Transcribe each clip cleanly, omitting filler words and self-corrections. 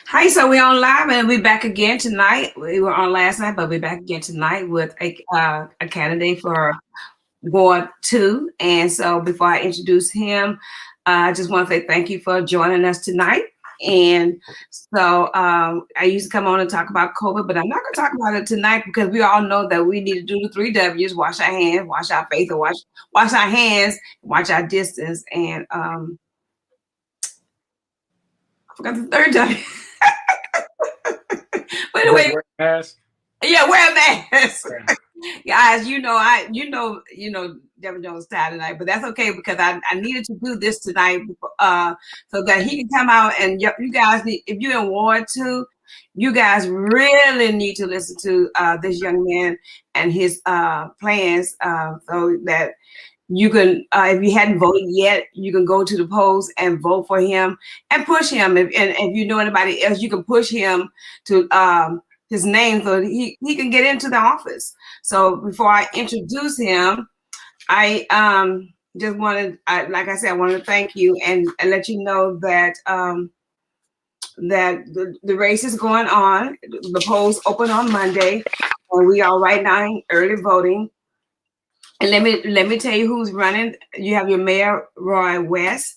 Hi, so we're on live and we're back again tonight. We were on last night, but we're back again tonight with a candidate for Ward 2. And so before I introduce him, I just want to say thank you for joining us tonight. And so I used to come on and talk about COVID, but I'm not going to talk about it tonight because we all know that we need to do the three W's: wash our hands, wash our face, and wash our hands, watch our distance. And I forgot the third W. But anyway, Wear a mask. yeah, wear a mask. Yeah. Guys, Devin Jones tired tonight, but that's okay because I needed to do this tonight, so that he can come out and you guys need, if you're in Ward 2, you guys really need to listen to this young man and his plans, so that you can, if you hadn't voted yet, you can go to the polls and vote for him and push him. And if you know anybody else, you can push him to his name so he can get into the office. So before I introduce him, I just wanted, like I said, I wanted to thank you and let you know that that the race is going on. The polls open on Monday, and we are right now in early voting. And let me tell you who's running. You have your mayor, Roy West,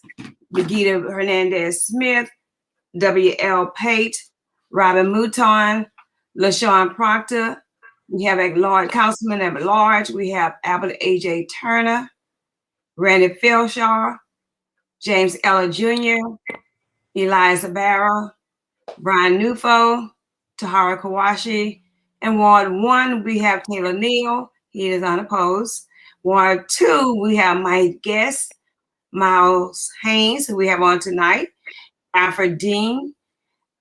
Brigida Hernandez Smith, W.L. Pate, Robin Mouton, LaShawn Proctor. We have a large councilman at large. We have Albert A.J. Turner, Randy Felshaw, James Ella Jr., Eliza Barrow, Brian Nufo, Tahara Kawashi. And Ward 1, we have Taylor Neal. He is unopposed. Ward 2, we have Mike Guest, Miles Haynes, who we have on tonight, Alfred Dean.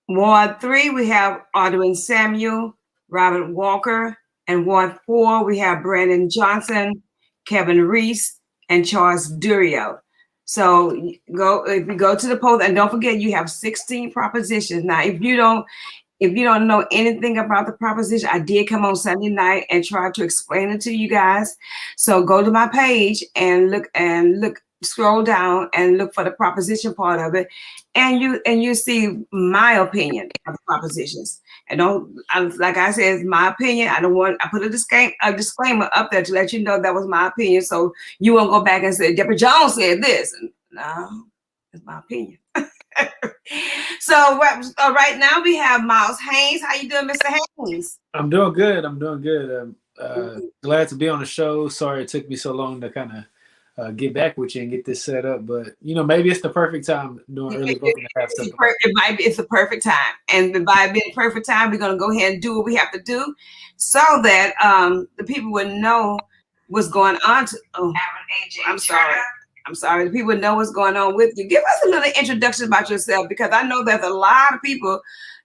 Ward 3, we have Audwin Samuel, Robert Walker. And Ward 4, we have Brandon Johnson, Kevin Reese, and Charles Durio. So if you go to the poll, and don't forget you have 16 propositions. Now, if you don't know anything about the proposition, I did come on Sunday night and try to explain it to you guys. So go to my page and look, scroll down and look for the proposition part of it, and you see my opinion of the propositions. And like I said, it's my opinion. I put a disclaimer up there to let you know that was my opinion, so you won't go back and say Deborah Jones said this. No, it's my opinion. So right now we have Miles Haynes. How you doing, Mr. Haynes? I'm doing good. I'm doing good. Glad to be on the show. Sorry it took me so long to kind of get back with you and get this set up, but maybe it's the perfect time during early voting to have something. It's the perfect time, and by being perfect time, we're going to go ahead and do what we have to do, so that the people would know what's going on. I'm sorry. I'm sorry. The people know what's going on with you. Give us a little introduction about yourself, because I know there's a lot of people,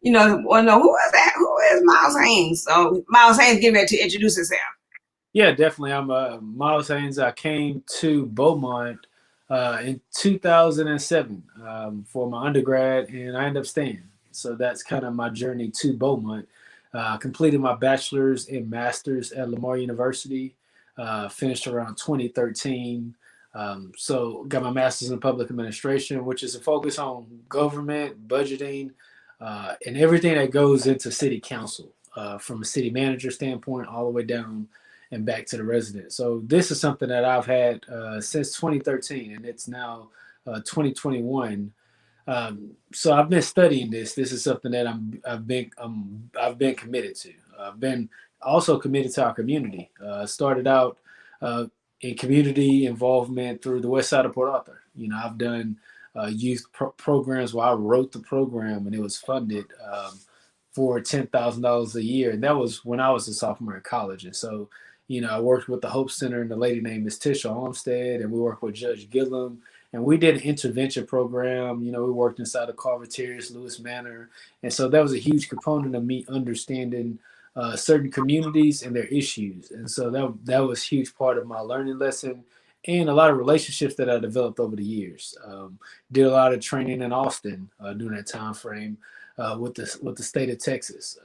want to know who is that? Who is Miles Haynes? So Miles Haynes, get ready to introduce himself. Yeah, definitely. I'm Miles Haynes. I came to Beaumont in 2007 for my undergrad, and I ended up staying. So that's kind of my journey to Beaumont. Completed my bachelor's and master's at Lamar University. Finished around 2013. So got my master's in public administration, which is a focus on government, budgeting, and everything that goes into city council, from a city manager standpoint all the way down and back to the resident. So this is something that I've had since 2013, and it's now 2021. So I've been studying this. This is something that I've been committed to. I've been also committed to our community. Started out in community involvement through the west side of Port Arthur. I've done youth programs where I wrote the program, and it was funded for $10,000 a year, and that was when I was a sophomore in college. And so, I worked with the Hope Center and the lady named Miss Tisha Olmstead, and we worked with Judge Gillum, and we did an intervention program. We worked inside the Carvatarius Lewis Manor, and so that was a huge component of me understanding certain communities and their issues. And so that was a huge part of my learning lesson, and a lot of relationships that I developed over the years. Did a lot of training in Austin during that time frame with the state of Texas.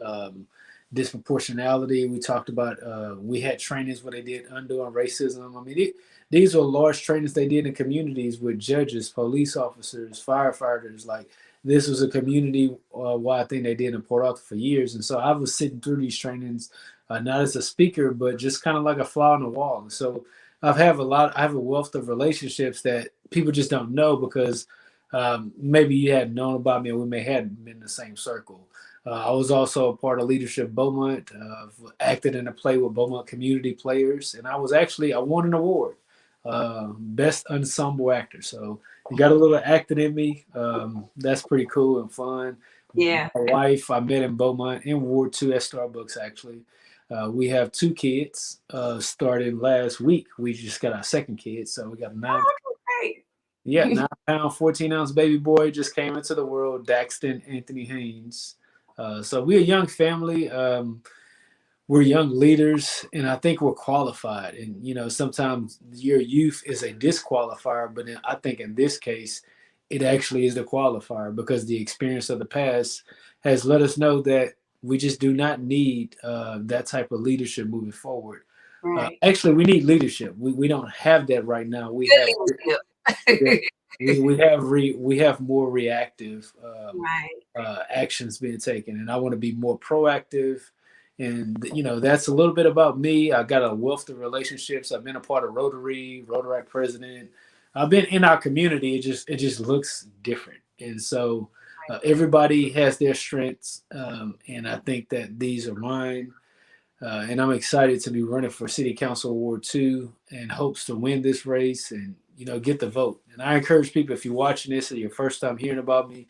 Disproportionality. We talked about. We had trainings where they did undoing racism. I mean, these were large trainings they did in communities with judges, police officers, firefighters. Like this was a community wide thing they did in Port Arthur for years. And so I was sitting through these trainings, not as a speaker, but just kind of like a fly on the wall. And so I have a wealth of relationships that people just don't know because maybe you hadn't known about me, or we may have been in the same circle. I was also a part of Leadership Beaumont, acted in a play with Beaumont community players, and I won an award, Best Ensemble Actor. So you got a little acting in me. That's pretty cool and fun. Yeah. My wife, I met in Beaumont in Ward 2 at Starbucks, actually. We have 2 kids. Started last week. We just got our second kid, so we got a Great. yeah, 9-pound, 14-ounce baby boy just came into the world, Daxton Anthony Haynes. So we're a young family. We're young leaders, and I think we're qualified. And sometimes your youth is a disqualifier, but I think in this case, it actually is the qualifier because the experience of the past has let us know that we just do not need that type of leadership moving forward. Right. Actually, we need leadership. We don't have that right now. We have more reactive actions being taken, and I want to be more proactive. And that's a little bit about me. I got a wealth of relationships. I've been a part of Rotaract president. I've been in our community. It just looks different, and so everybody has their strengths, and I think that these are mine. And I'm excited to be running for City Council Ward 2 and hopes to win this race and, get the vote. And I encourage people, if you're watching this or your first time hearing about me,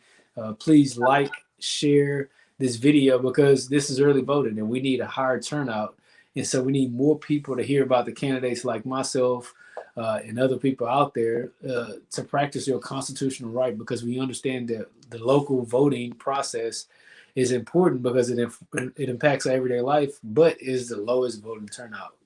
please like, share this video because this is early voting and we need a higher turnout. And so we need more people to hear about the candidates like myself and other people out there to practice your constitutional right because we understand that the local voting process is important because it impacts our everyday life, but is the lowest voting turnout.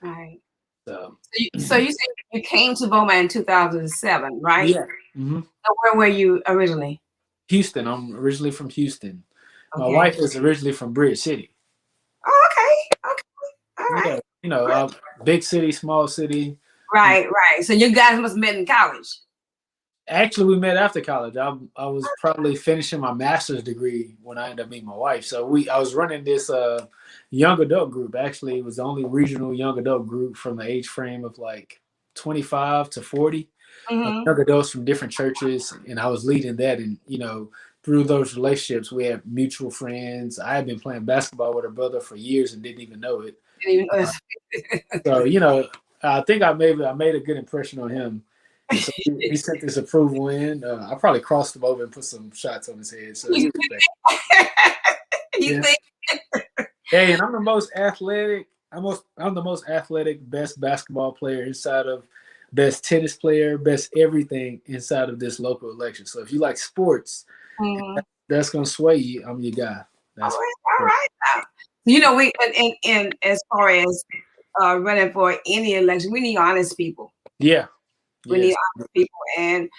Right. So you said you came to Beaumont in 2007, right? Yeah. Mm-hmm. So where were you originally? Houston. I'm originally from Houston. Okay. My wife is originally from Bridge City. Oh, okay. All right. Yeah, big city, small city. Right. So you guys must have met in college. Actually, we met after college. I was probably finishing my master's degree when I ended up meeting my wife. So I was running this young adult group. Actually, it was the only regional young adult group from the age frame of like 25 to 40. Young adults from different churches, and I was leading that. And through those relationships, we had mutual friends. I had been playing basketball with her brother for years and didn't even know it. So I think I made a good impression on him. And so he sent this approval in. I probably crossed him over and put some shots on his head. So you think? Hey, and I'm the most athletic. I'm the most athletic, best basketball player inside of, best tennis player, best everything inside of this local election. So if you like sports, that's gonna sway you. I'm your guy. All right. We and as far as running for any election, we need honest people. Yeah. We need honest people, and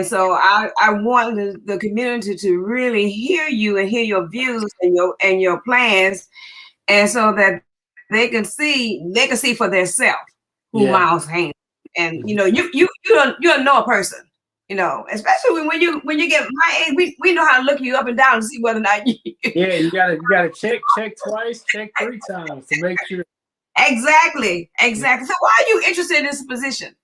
so I want the community to really hear you and hear your views and your plans, and so that they can see for themselves who Miles Haynes. And you don't know a person, especially when you get my age, we know how to look you up and down and see whether or not you. Yeah, you gotta check twice, check 3 times to make sure. Exactly. So why are you interested in this position?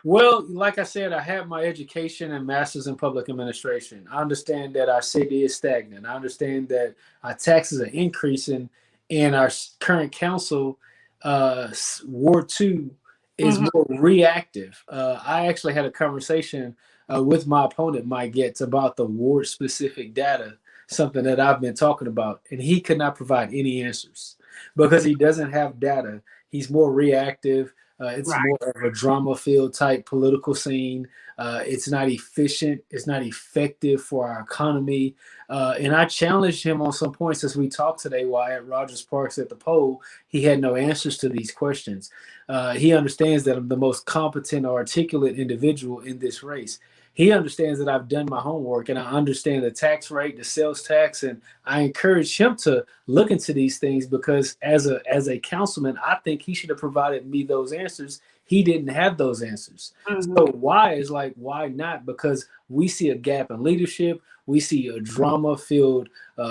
Well, like I said, I have my education and master's in public administration. I understand that our city is stagnant. I understand that our taxes are increasing, and our current council, Ward 2, is more reactive. I actually had a conversation with my opponent, Mike Getz, about the ward-specific data, something that I've been talking about, and he could not provide any answers because he doesn't have data. He's more reactive. It's more of a drama-filled type political scene. It's not efficient. It's not effective for our economy. And I challenged him on some points as we talked today while at Rogers Parks at the poll. He had no answers to these questions. He understands that I'm the most competent or articulate individual in this race. He understands that I've done my homework and I understand the tax rate, the sales tax, and I encourage him to look into these things because as a councilman, I think he should have provided me those answers. he didn't have those answers. Mm-hmm. So why is like, why not? Because we see a gap in leadership. We see a drama-filled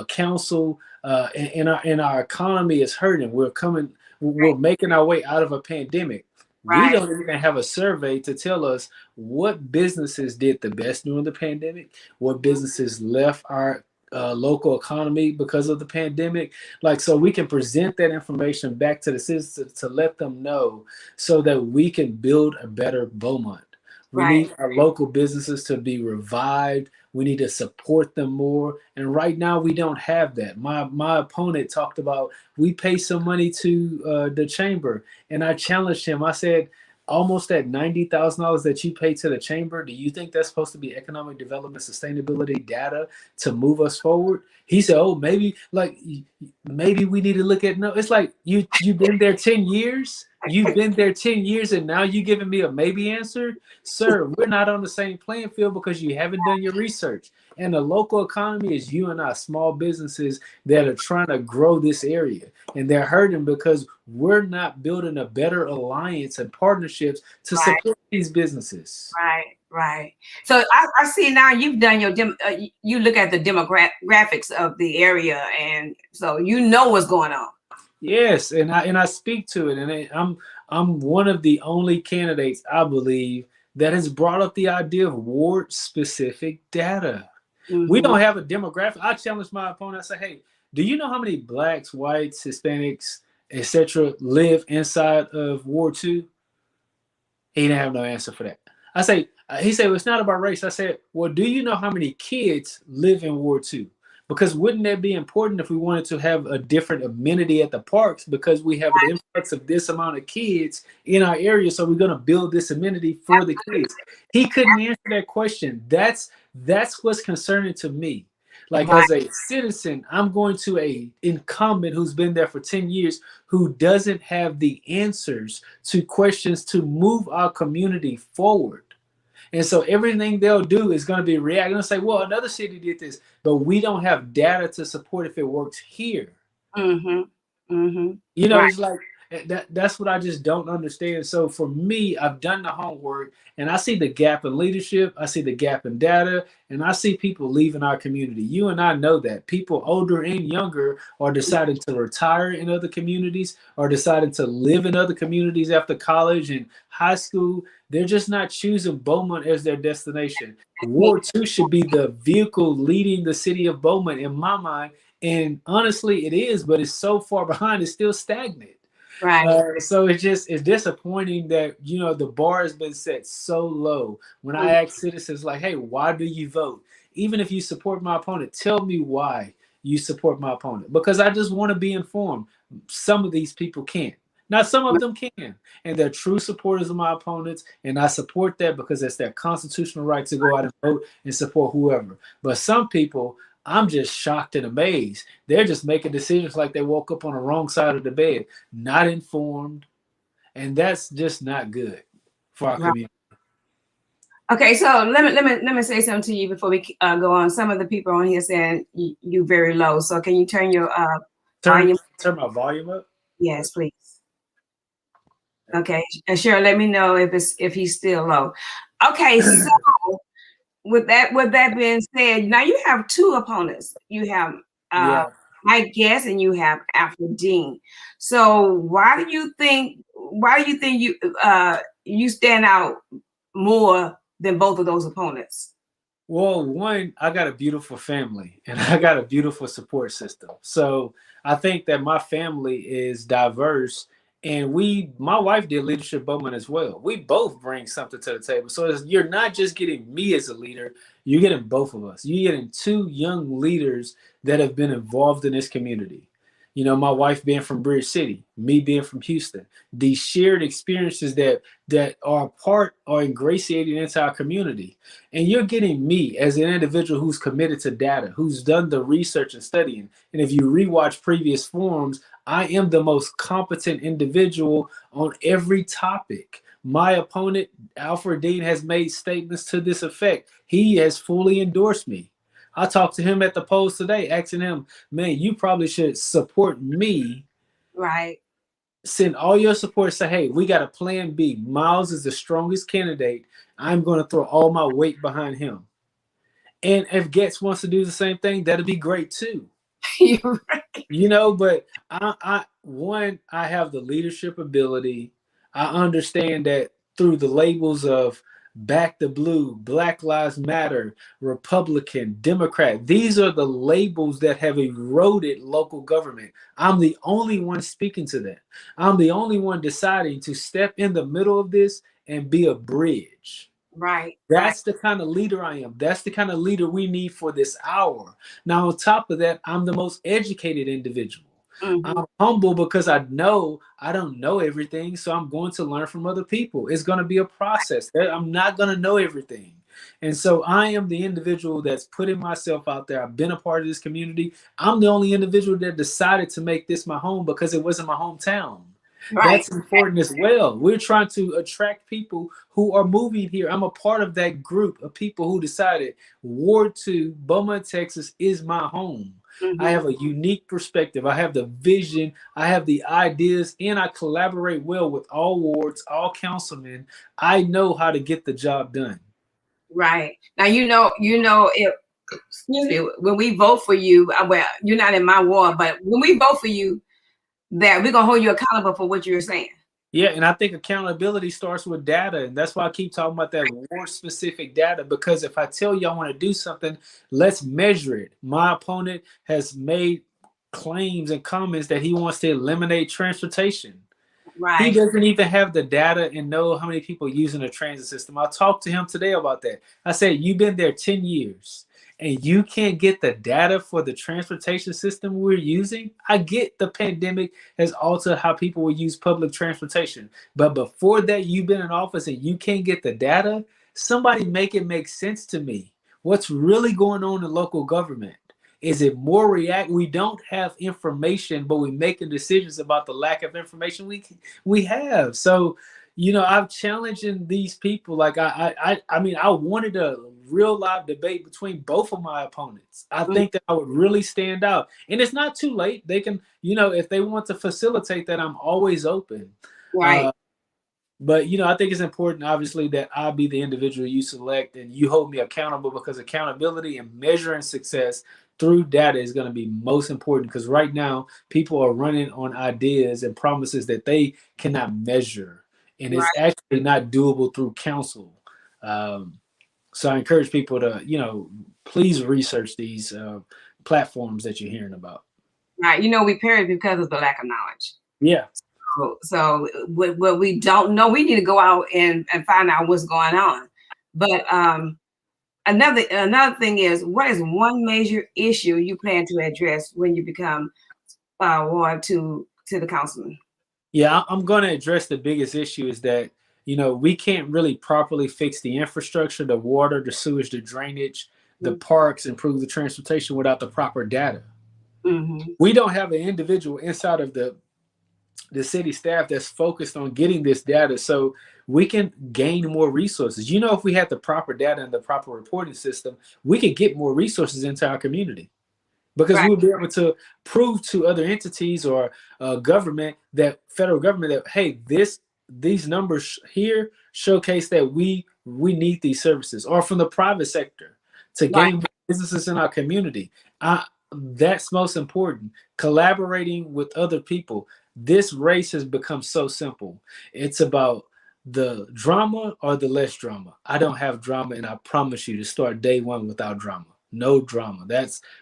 council, and our economy is hurting. We're making our way out of a pandemic. We Right. don't even have a survey to tell us what businesses did the best during the pandemic, what businesses left our local economy because of the pandemic. Like, so we can present that information back to the citizens to let them know so that we can build a better Beaumont. We Right. need our local businesses to be revived. We need to support them more. And right now we don't have that. My opponent talked about we pay some money to the chamber, and I challenged him. I said, almost that $90,000 that you pay to the chamber, do you think that's supposed to be economic development, sustainability data to move us forward? He said, oh, maybe we need to look at, no, it's like you've been there 10 years. You've been there 10 years and now you giving me a maybe answer? Sir, we're not on the same playing field because you haven't done your research. And the local economy is you and I, small businesses that are trying to grow this area. And they're hurting because we're not building a better alliance and partnerships to Right. support these businesses. Right. Right. So I see now you've done your you look at the demographics of the area, and so you know what's going on. Yes, and I speak to it, and I'm one of the only candidates, I believe, that has brought up the idea of ward specific data. We Mm-hmm. don't have a demographic. I challenge my opponent. I say, hey, do you know how many blacks, whites, Hispanics, etc., live inside of Ward 2? He didn't have no answer for that. I say, he said, well, it's not about race. I said, well, do you know how many kids live in Ward 2? Because wouldn't that be important if we wanted to have a different amenity at the parks because we have an influx of this amount of kids in our area, so we're going to build this amenity for the kids. He couldn't answer that question. That's what's concerning to me. Like, Right. as a citizen, I'm going to a incumbent who's been there for 10 years who doesn't have the answers to questions to move our community forward. And so everything they'll do is going to be reacting and say, well, another city did this, but we don't have data to support if it works here. Mm-hmm. Mm-hmm. You know, Right. it's like that's what I just don't understand. So for me, I've done the homework and I see the gap in leadership, I see the gap in data, and I see people leaving our community. You and I know that people older and younger are deciding to retire in other communities, are deciding to live in other communities after college and high school. They're just not choosing Beaumont as their destination. Ward 2 should be the vehicle leading the city of Beaumont in my mind. And honestly, it is, but it's so far behind, it's still stagnant. Right. So it's disappointing that the bar has been set so low. When I ask citizens like, "Hey, why do you vote?" Even if you support my opponent, tell me why you support my opponent. Because I just want to be informed. Some of these people can't. Now, some of them can, and they're true supporters of my opponents, and I support that because it's their constitutional right to go out and vote and support whoever. But some people, I'm just shocked and amazed. They're just making decisions like they woke up on the wrong side of the bed, not informed, and that's just not good for our Right. community. Okay, so let me say something to you before we go on. Some of the people on here saying you very low. So can you turn your Turn volume? my volume up. Yes, please. Okay, and Cheryl, let me know if he's still low. Okay, so with that being said, now you have two opponents. You have uh Yeah. Mike Guess and you have Afro Dean. So why do you think you stand out more than both of those opponents? Well, one, I got a beautiful family and I got a beautiful support system. So I think that my family is diverse, and my wife did leadership Bowman as well. We both bring something to the table. So you're not just getting me as a leader, you're getting both of us. You're getting two young leaders that have been involved in this community. My wife being from Bridge City, me being from Houston, these shared experiences that are ingratiating into our community. And you're getting me as an individual who's committed to data, who's done the research and studying. And if you rewatch previous forums, I am the most competent individual on every topic. My opponent, Alfred Dean, has made statements to this effect. He has fully endorsed me. I talked to him at the polls today, asking him, man, you probably should support me Right. Send all your support. Say, hey, we got a plan B. Miles is the strongest candidate. I'm going to throw all my weight behind him. And if Getz wants to do the same thing, that'd be great too. You're right. But I have the leadership ability. I understand that through the labels of Back the Blue, Black Lives Matter, Republican, Democrat, these are the labels that have eroded local government. I'm the only one speaking to that. I'm the only one deciding to step in the middle of this and be a bridge. Right. That's the kind of leader I am. That's the kind of leader we need for this hour. Now, on top of that, I'm the most educated individual. Mm-hmm. I'm humble because I know I don't know everything. So I'm going to learn from other people. It's going to be a process. I'm not going to know everything. And so I am the individual that's putting myself out there. I've been a part of this community. I'm the only individual that decided to make this my home because it wasn't my hometown. Right. That's important as well. We're trying to attract people who are moving here. I'm a part of that group of people who decided Ward 2, Beaumont, Texas is my home. I Mm-hmm. have a unique perspective. I have the vision. I have the ideas, and I collaborate well with all wards, all councilmen. I know how to get the job done. Right. Now, if, excuse me, when we vote for you, well, you're not in my ward, but when we vote for you, that we're gonna hold you accountable for what you're saying. Yeah, and I think accountability starts with data, and that's why I keep talking about that war specific data. Because if I tell you I want to do something, let's measure it. My opponent has made claims and comments that he wants to eliminate transportation. He Right. doesn't even have the data and know how many people using the transit system. I talked to him today about that. I said, you've been there 10 years and you can't get the data for the transportation system we're using. I get the pandemic has altered how people will use public transportation. But before that, you've been in office and you can't get the data. Somebody make it make sense to me. What's really going on in local government? Is it more react? We don't have information, but we're making decisions about the lack of information we have. So, I'm challenging these people. Like I mean, I wanted a real live debate between both of my opponents. I Mm. think that I would really stand out, and it's not too late. They can, if they want to facilitate that, I'm always open. Right. Uh, but I think it's important, obviously, that I be the individual you select and you hold me accountable because accountability and measuring success through data is going to be most important because right now people are running on ideas and promises that they cannot measure and it's Right. actually not doable through council. Um, so I encourage people to, please research these platforms that you're hearing about. Right. We perish because of the lack of knowledge. Yeah. So what we don't know, we need to go out and find out what's going on. But another thing is, what is one major issue you plan to address when you become ward to the councilman? Yeah, I'm going to address the biggest issue is that, we can't really properly fix the infrastructure, the water, the sewage, the drainage, the parks, improve the transportation without the proper data. Mm-hmm. We don't have an individual inside of the city staff that's focused on getting this data so we can gain more resources. If we had the proper data and the proper reporting system, we could get more resources into our community because Right. we'll be able to prove to other entities or government, that federal government, that hey, these numbers here showcase that we need these services, or from the private sector to Right. gain businesses in our community. That's most important. Collaborating with other people. This race has become so simple. It's about the drama or the less drama. I don't have drama, and I promise you to start day one without drama. No drama.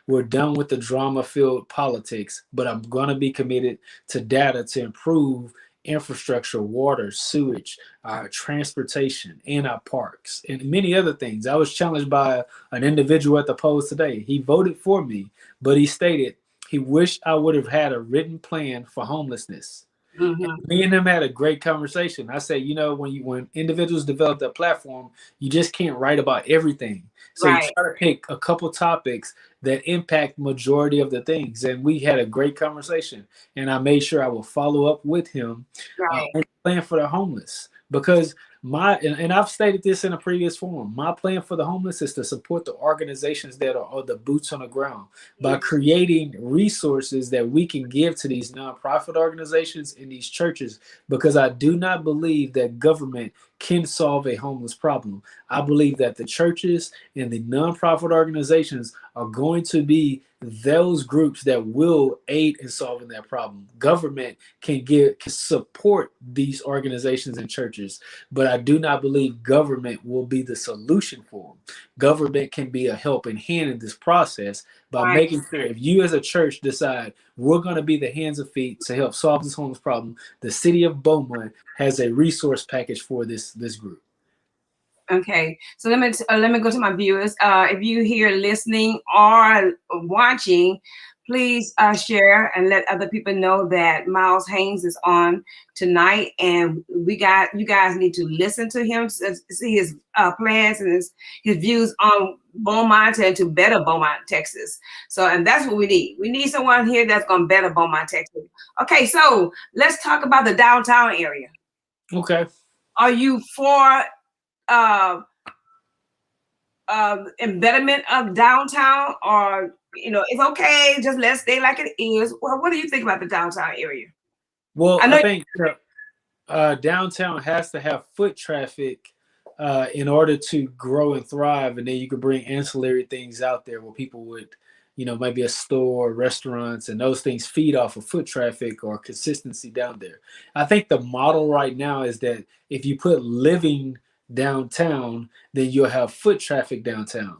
We're done with the drama-filled politics, but I'm gonna be committed to data to improve infrastructure, water, sewage, our transportation, and our parks, and many other things. I was challenged by an individual at the polls today. He voted for me, but he stated he wished I would have had a written plan for homelessness. Mm-hmm. Me and him had a great conversation. I said, when individuals develop that platform, you just can't write about everything. So you Right. try to pick a couple topics that impact majority of the things. And we had a great conversation. And I made sure I will follow up with him Right. on the plan for the homeless. Because And I've stated this in a previous forum. My plan for the homeless is to support the organizations that are the boots on the ground by creating resources that we can give to these nonprofit organizations and these churches, because I do not believe that government can solve a homeless problem. I believe that the churches and the nonprofit organizations are going to be those groups that will aid in solving that problem. Government can support these organizations and churches, but I do not believe government will be the solution for them. Government can be a helping hand in this process by Right. making sure, if you as a church decide we're going to be the hands and feet to help solve this homeless problem, the city of Beaumont has a resource package for this group. Okay, so let me go to my viewers. If you here listening or watching, please share and let other people know that Miles Haynes is on tonight, and you guys need to listen to him, see his plans and his views on Beaumont and to better Beaumont, Texas. So, and that's what we need. We need someone here that's going to better Beaumont, Texas. Okay, so let's talk about the downtown area. Okay. Are you for embedment of downtown, or it's okay, just let's stay like it is? Well, what do you think about the downtown area? Well, I think downtown has to have foot traffic in order to grow and thrive, and then you could bring ancillary things out there where people would, maybe a store, restaurants, and those things feed off of foot traffic or consistency down there. I think the model right now is that if you put living downtown, then you'll have foot traffic downtown.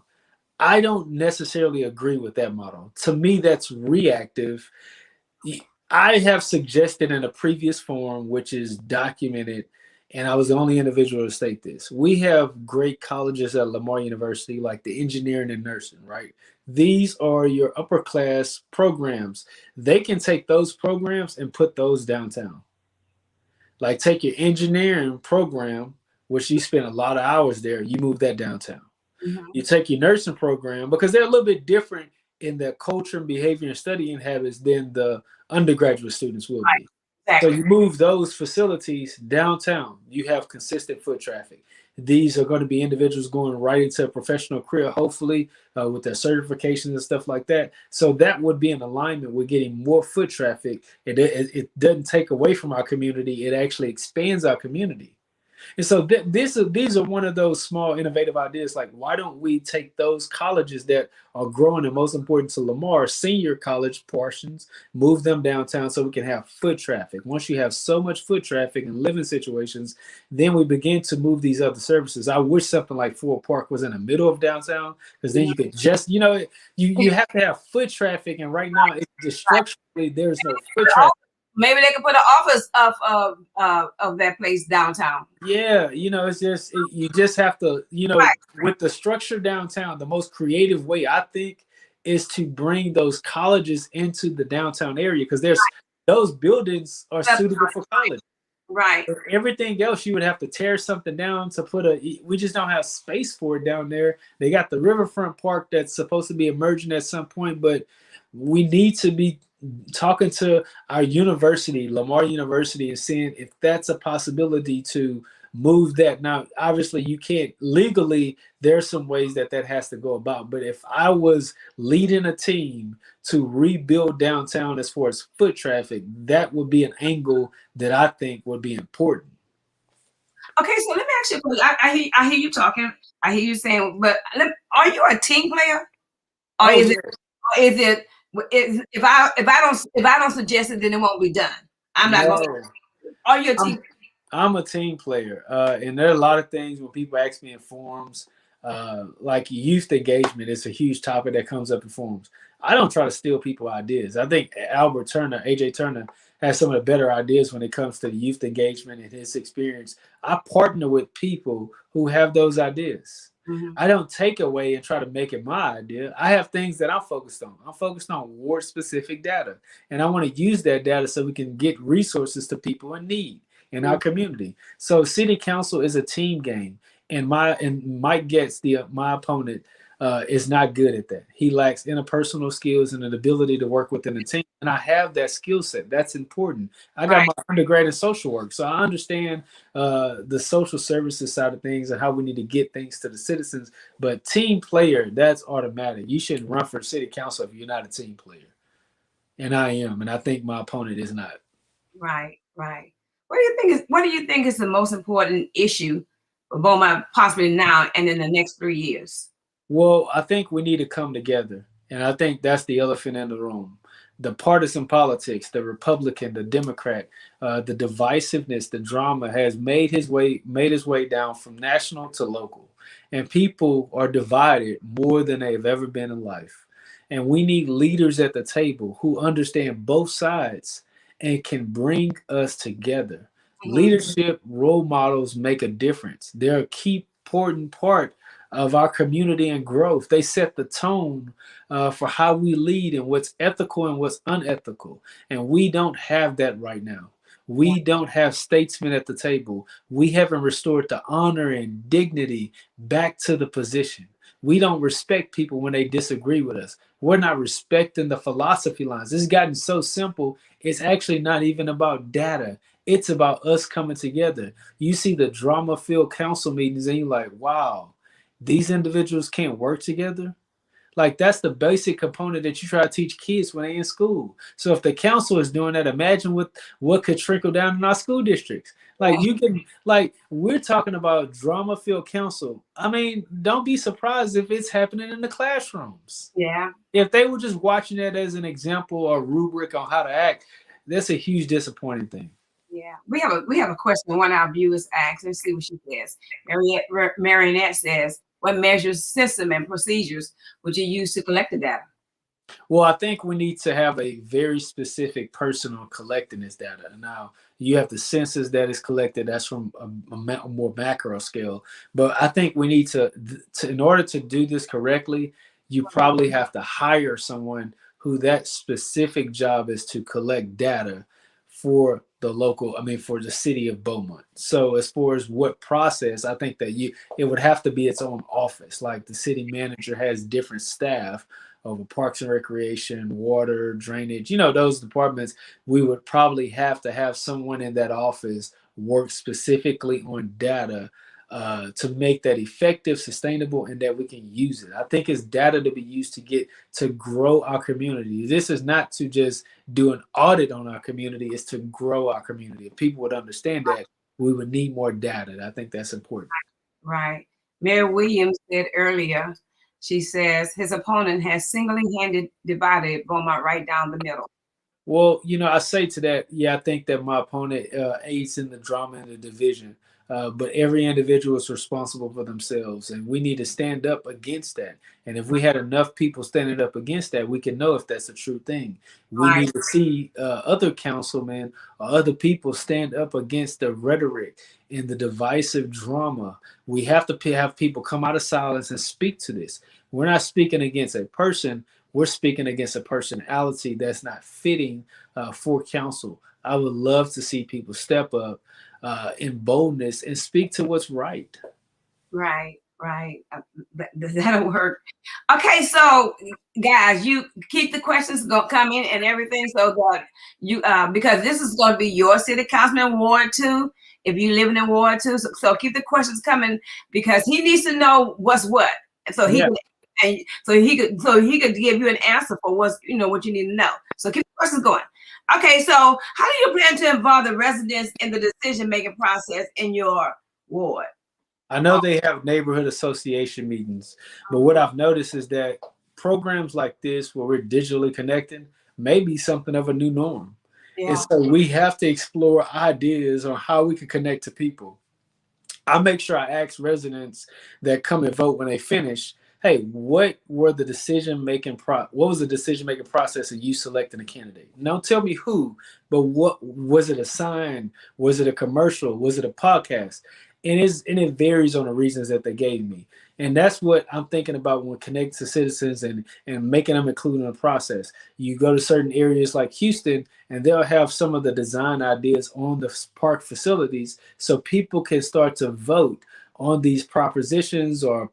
I don't necessarily agree with that model. To me, that's reactive. I have suggested in a previous forum, which is documented, and I was the only individual to state this. We have great colleges at Lamar University, like the engineering and nursing, right? These are your upper class programs. They can take those programs and put those downtown. Like take your engineering program, which you spend a lot of hours there, you move that downtown. Mm-hmm. You take your nursing program, because they're a little bit different in their culture and behavior and studying habits than the undergraduate students will be. Exactly. So you move those facilities downtown, you have consistent foot traffic. These are going to be individuals going right into a professional career, hopefully, with their certifications and stuff like that. So that would be in alignment with getting more foot traffic. It doesn't take away from our community. It actually expands our community. And so these are one of those small innovative ideas. Like, why don't we take those colleges that are growing and most important to Lamar, senior college portions, move them downtown so we can have foot traffic. Once you have so much foot traffic and living situations, then we begin to move these other services. I wish something like Ford Park was in the middle of downtown, because then you could just, you have to have foot traffic. And right now, it's just structurally, there's no foot traffic. Maybe they could put an office of that place downtown. Yeah, it's just you just have to, with the structure downtown, the most creative way I think is to bring those colleges into the downtown area, because those buildings are suitable for college. Right. But everything else, you would have to tear something down to we just don't have space for it down there. They got the riverfront park that's supposed to be emerging at some point, but we need to be talking to our university, Lamar University, and seeing if that's a possibility to move that. Now, obviously, you can't legally. There's some ways that has to go about. But if I was leading a team to rebuild downtown as far as foot traffic, that would be an angle that I think would be important. Okay, so let me ask you a question. I hear you talking. I hear you saying, but are you a team player, or is it? If I don't suggest it, then it won't be done. I'm not going to. Are you a team? I'm a team player, and there are a lot of things when people ask me in forums, like youth engagement is a huge topic that comes up in forums. I don't try to steal people's ideas. I think AJ Turner, has some of the better ideas when it comes to the youth engagement and his experience. I partner with people who have those ideas. Mm-hmm. I don't take away and try to make it my idea. I have things that I'm focused on. I'm focused on ward-specific data, and I want to use that data so we can get resources to people in need in our community. So city council is a team game, and Mike Getz, my opponent, is not good at that. He lacks interpersonal skills and an ability to work within a team. And I have that skill set. That's important. I got Right. my undergrad in social work, so I understand the social services side of things and how we need to get things to the citizens. But team player, that's automatic. You shouldn't run for city council if you're not a team player. And I am, and I think my opponent is not. Right. Right. What do you think is the most important issue for Beaumont possibly now and in the next 3 years? Well, I think we need to come together. And I think that's the elephant in the room. The partisan politics, the Republican, the Democrat, the divisiveness, the drama has made his way down from national to local. And people are divided more than they've ever been in life. And we need leaders at the table who understand both sides and can bring us together. Mhm. Leadership role models make a difference. They're a key important part of our community and growth. They set the tone for how we lead and what's ethical and what's unethical. And we don't have that right now. We don't have statesmen at the table. We haven't restored the honor and dignity back to the position. We don't respect people when they disagree with us. We're not respecting the philosophy lines. It's gotten so simple. It's actually not even about data. It's about us coming together. You see the drama filled council meetings and you're like, wow, these individuals can't work together. Like that's the basic component that you try to teach kids when they're in school. So if the council is doing that, imagine what could trickle down in our school districts. Like you can like we're talking about drama filled council. I mean, don't be surprised if it's happening in the classrooms. Yeah. If they were just watching that as an example or rubric on how to act, that's a huge disappointing thing. Yeah. We have a question one of our viewers asked. Let's see what she says. Marionette says, what measures, system, and procedures would you use to collect the data? Well, I think we need to have a very specific person on collecting this data. Now, you have the census that is collected, that's from a more macro scale. But I think we need in order to do this correctly, you probably have to hire someone who that specific job is to collect data for the local, I mean, for the city of Beaumont. So as far as what process, I think that it would have to be its own office. Like the city manager has different staff over parks and recreation, water, drainage, those departments. We would probably have to have someone in that office work specifically on data to make that effective, sustainable, and that we can use it. I think it's data to be used to grow our community. This is not to just do an audit on our community, it's to grow our community. If people would understand that, we would need more data. I think that's important. Right. Mary Williams said earlier, she says his opponent has single-handed divided Beaumont right down the middle. Well, I say to that, yeah, I think that my opponent aids in the drama and the division. But every individual is responsible for themselves, and we need to stand up against that. And if we had enough people standing up against that, we can know if that's a true thing. We Right. need to see other councilmen or other people stand up against the rhetoric and the divisive drama. We have to have people come out of silence and speak to this. We're not speaking against a person. We're speaking against a personality that's not fitting for council. I would love to see people step up in boldness and speak to what's right. Right. Right. That'll work. Okay, so guys, you keep the questions coming and everything, so that you because this is going to be your city councilman Ward 2. If you live in Ward 2, so keep the questions coming because he needs to know what's what, and so he Yeah. can, and so he could give you an answer for what you need to know. So keep the questions going. Okay, so how do you plan to involve the residents in the decision making process in your ward? I know they have neighborhood association meetings, but what I've noticed is that programs like this, where we're digitally connecting, may be something of a new norm. And Yeah. so we have to explore ideas on how we can connect to people. I make sure I ask residents that come and vote when they finish, hey, what was the decision making process of you selecting a candidate? Don't tell me who, but what was it, a sign? Was it a commercial? Was it a podcast? And it varies on the reasons that they gave me. And that's what I'm thinking about when connecting to citizens and making them include in the process. You go to certain areas like Houston, and they'll have some of the design ideas on the park facilities so people can start to vote on these propositions or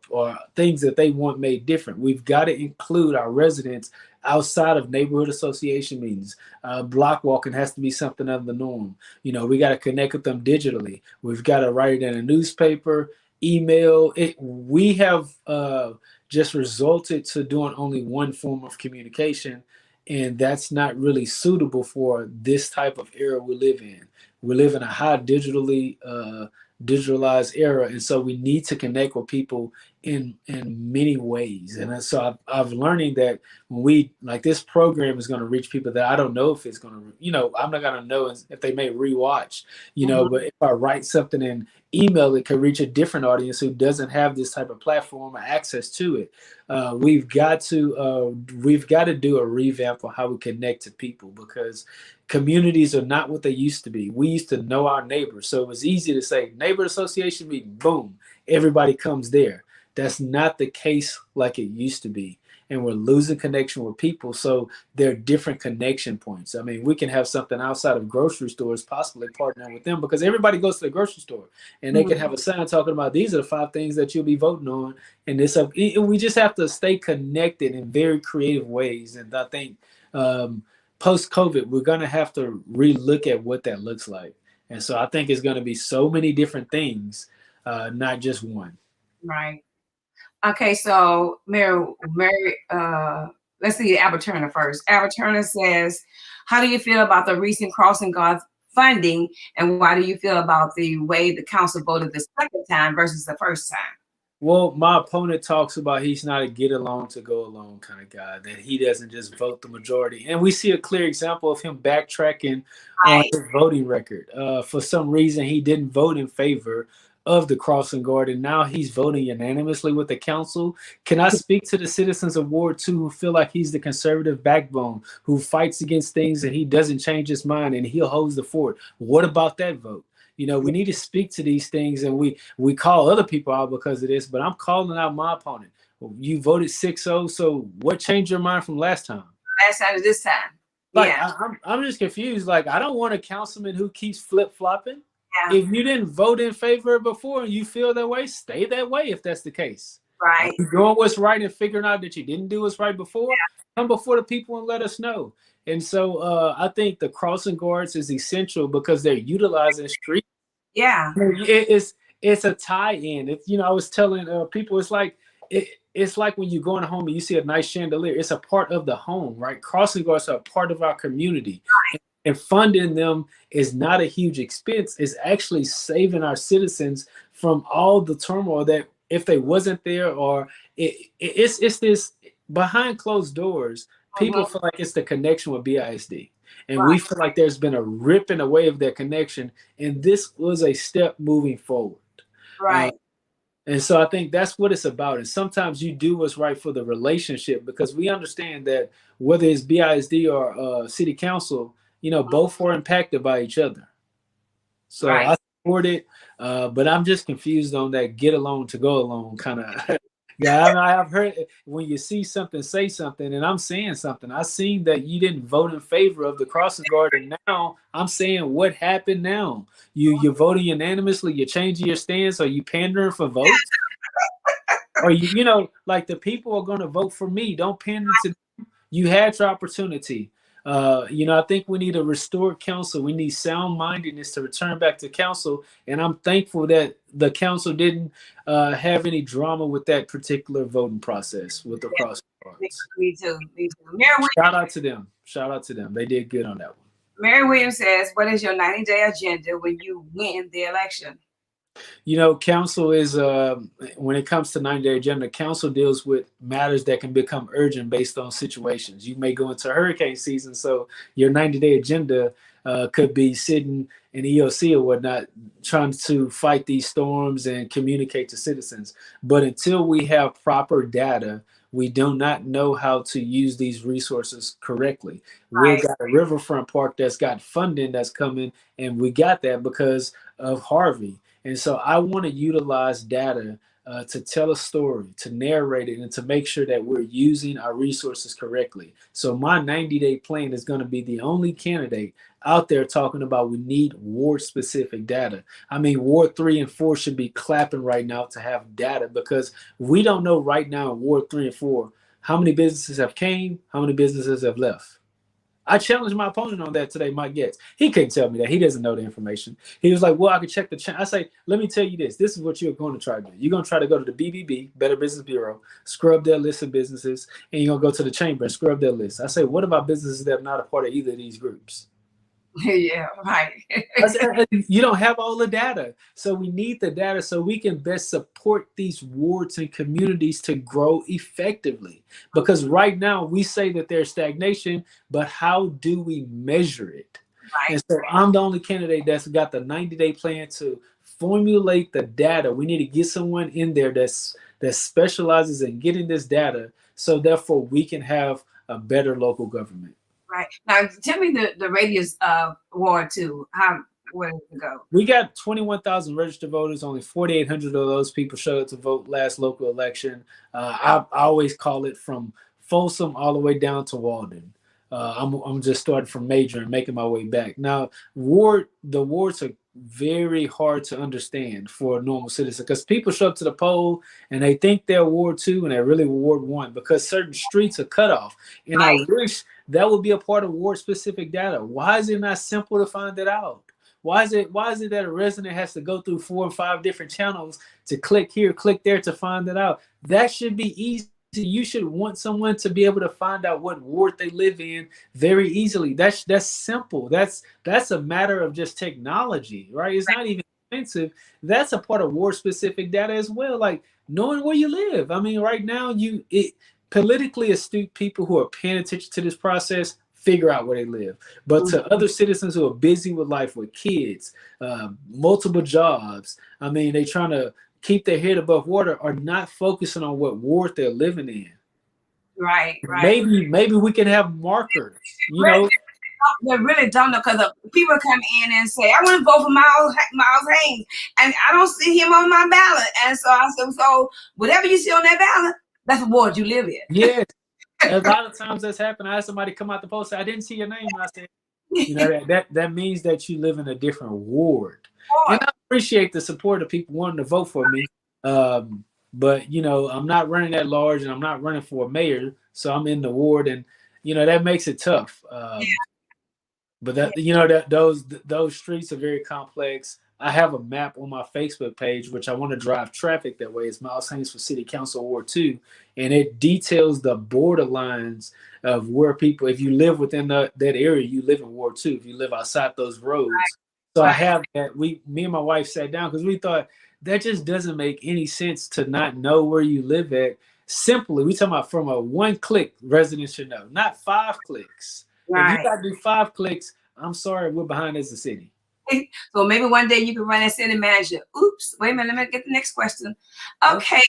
things that they want made different. We've got to include our residents outside of neighborhood association meetings. Block walking has to be something of the norm. We got to connect with them digitally. We've got to write it in a newspaper, email it. We have just resulted to doing only one form of communication, and that's not really suitable for this type of era we live in. We live in a high digitalized era, and so we need to connect with people in many ways. And so I've learning that when we like this program is going to reach people that I don't know if it's going to, I'm not going to know if they may rewatch, Mhm. but if I write something and email, it could reach a different audience who doesn't have this type of platform or access to it. We've got to do a revamp of how we connect to people, because communities are not what they used to be. We used to know our neighbors, so it was easy to say neighbor association meeting, boom, everybody comes there. That's not the case like it used to be, and we're losing connection with people. So there are different connection points. I mean, we can have something outside of grocery stores, possibly partnering with them, because everybody goes to the grocery store, and they can have a sign talking about these are the 5 things that you'll be voting on. And we just have to stay connected in very creative ways. And I think post COVID, we're going to have to relook at what that looks like. And so I think it's going to be so many different things, not just one. Right. Okay, so Mary, let's see Albert Turner first. Albert Turner says, how do you feel about the recent Crossing Guard funding, and why do you feel about the way the council voted the second time versus the first time? Well, my opponent talks about he's not a get along to go along kind of guy, that he doesn't just vote the majority. And we see a clear example of him backtracking on Right. his voting record. For some reason, he didn't vote in favor of the crossing guard, and now he's voting unanimously with the council. Can I speak to the citizens of Ward 2 who feel like he's the conservative backbone, who fights against things and he doesn't change his mind and he'll hold the fort? What about that vote? We need to speak to these things, and we call other people out because of this, but I'm calling out my opponent. You voted 6-0, so what changed your mind from last time? Last time to this time. Like, Yeah. I'm just confused. Like, I don't want a councilman who keeps flip-flopping. Yeah. If you didn't vote in favor before and you feel that way, stay that way if that's the case. Right. You're doing what's right and figuring out that you didn't do what's right before, come before the people and let us know. And so I think the crossing guards is essential because they're utilizing street. Yeah. It's a tie-in. I was telling people, it's like when you go in a home and you see a nice chandelier. It's a part of the home, right? Crossing guards are a part of our community, and funding them is not a huge expense. It's actually saving our citizens from all the turmoil that if they wasn't there, or it's this behind closed doors. People feel like it's the connection with BISD. And we feel like there's been a ripping away of that connection. And this was a step moving forward. Right. And so I think that's what it's about. And sometimes you do what's right for the relationship, because we understand that whether it's BISD or city council, both are impacted by each other. So I support it, but I'm just confused on that get along to go along kind of. Yeah, I've heard when you see something, say something, and I'm saying something. I seen that you didn't vote in favor of the crossing guard, and now I'm saying what happened now. You're voting unanimously, you're changing your stance, are you pandering for votes? Or like the people are gonna vote for me. Don't pander to them. You had your opportunity. I think we need a restored council. We need sound mindedness to return back to council. And I'm thankful that the council didn't have any drama with that particular voting process with the cross cards. Me too. Shout out to them. Shout out to them. They did good on that one. Mary Williams says, what is your 90-day agenda when you win the election? Council is, when it comes to 90-day agenda, council deals with matters that can become urgent based on situations. You may go into hurricane season, so your 90-day agenda could be sitting in EOC or whatnot, trying to fight these storms and communicate to citizens. But until we have proper data, we do not know how to use these resources correctly. We've got a riverfront park that's got funding that's coming, and we got that because of Harvey. And so I want to utilize data to tell a story, to narrate it, and to make sure that we're using our resources correctly. So my 90-day plan is going to be the only candidate out there talking about we need ward-specific data. I mean, Ward 3 and 4 should be clapping right now to have data, because we don't know right now in Ward 3 and 4 how many businesses have came, how many businesses have left. I challenged my opponent on that today, Mike Getz. He couldn't tell me that. He doesn't know the information. He was like, well, I could check the I say, let me tell you this. This is what you're going to try to do. You're going to try to go to the BBB, Better Business Bureau, scrub their list of businesses, and you're going to go to the chamber and scrub their list. I say, what about businesses that are not a part of either of these groups? Yeah, right. You don't have all the data. So we need the data so we can best support these wards and communities to grow effectively. Because right now we say that there's stagnation, but how do we measure it? Right. And so I'm the only candidate that's got the 90-day plan to formulate the data. We need to get someone in there that specializes in getting this data, so therefore we can have a better local government. Right. Now, tell me the radius of Ward 2. Where did it go? We got 21,000 registered voters. Only 4,800 of those people showed up to vote last local election. I always call it from Folsom all the way down to Walden. I'm just starting from Major and making my way back. Now, the wards are very hard to understand for a normal citizen, because people show up to the poll and they think they're Ward 2 and they're really Ward 1, because certain streets are cut off. And right. I wish that would be a part of ward-specific data. Why is it not simple to find it out? Why is it that a resident has to go through 4 or 5 different channels to click here, click there to find it out? That should be easy. You should want someone to be able to find out what ward they live in very easily. That's simple. That's a matter of just technology, right? It's not even expensive. That's a part of ward-specific data as well, like knowing where you live. I mean, right now, politically astute people who are paying attention to this process figure out where they live. But to other citizens who are busy with life, with kids, multiple jobs, I mean, they trying to keep their head above water, are not focusing on what ward they're living in. Right, right. Maybe we can have markers, you know. They really don't know, because people come in and say, I want to vote for Miles Haynes, and I don't see him on my ballot. And so I said, so whatever you see on that ballot, that's the ward you live in. Yes. A lot of times that's happened. I had somebody come out the poll, say, I didn't see your name. I said, you know, that means that you live in a different ward. And I appreciate the support of people wanting to vote for me. But, you know, I'm not running at large, and I'm not running for a mayor. So I'm in the ward, and, you know, that makes it tough. But that, you know, that those streets are very complex. I have a map on my Facebook page, which I want to drive traffic that way. It's Miles Haynes for City Council Ward 2. And it details the borderlines of where people, if you live within that area, you live in Ward 2. If you live outside those roads. Right. So I have that. Me and my wife sat down because we thought that just doesn't make any sense to not know where you live at. Simply, we talking about from a 1-click residents should know, not 5 clicks. Right. If you got to do 5 clicks, I'm sorry, we're behind as a city. So maybe one day you can run as city manager. Oops, wait a minute, let me get the next question. Okay.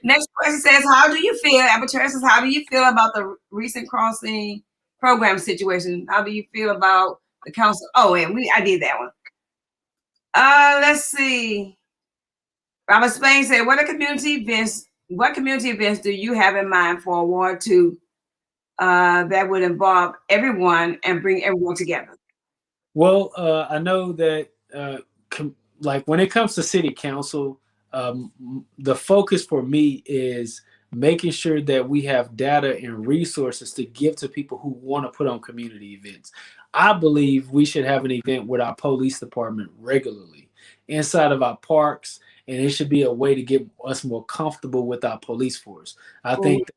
Next question says, how do you feel, Aperture says, how do you feel about the recent crossing program situation? How do you feel about the council? Oh, and I did that one. Let's see. Robert Spain said, what community events do you have in mind for Ward 2 that would involve everyone and bring everyone together? Well, I know that like when it comes to city council, the focus for me is making sure that we have data and resources to give to people who want to put on community events. I believe we should have an event with our police department regularly inside of our parks, and it should be a way to get us more comfortable with our police force. I think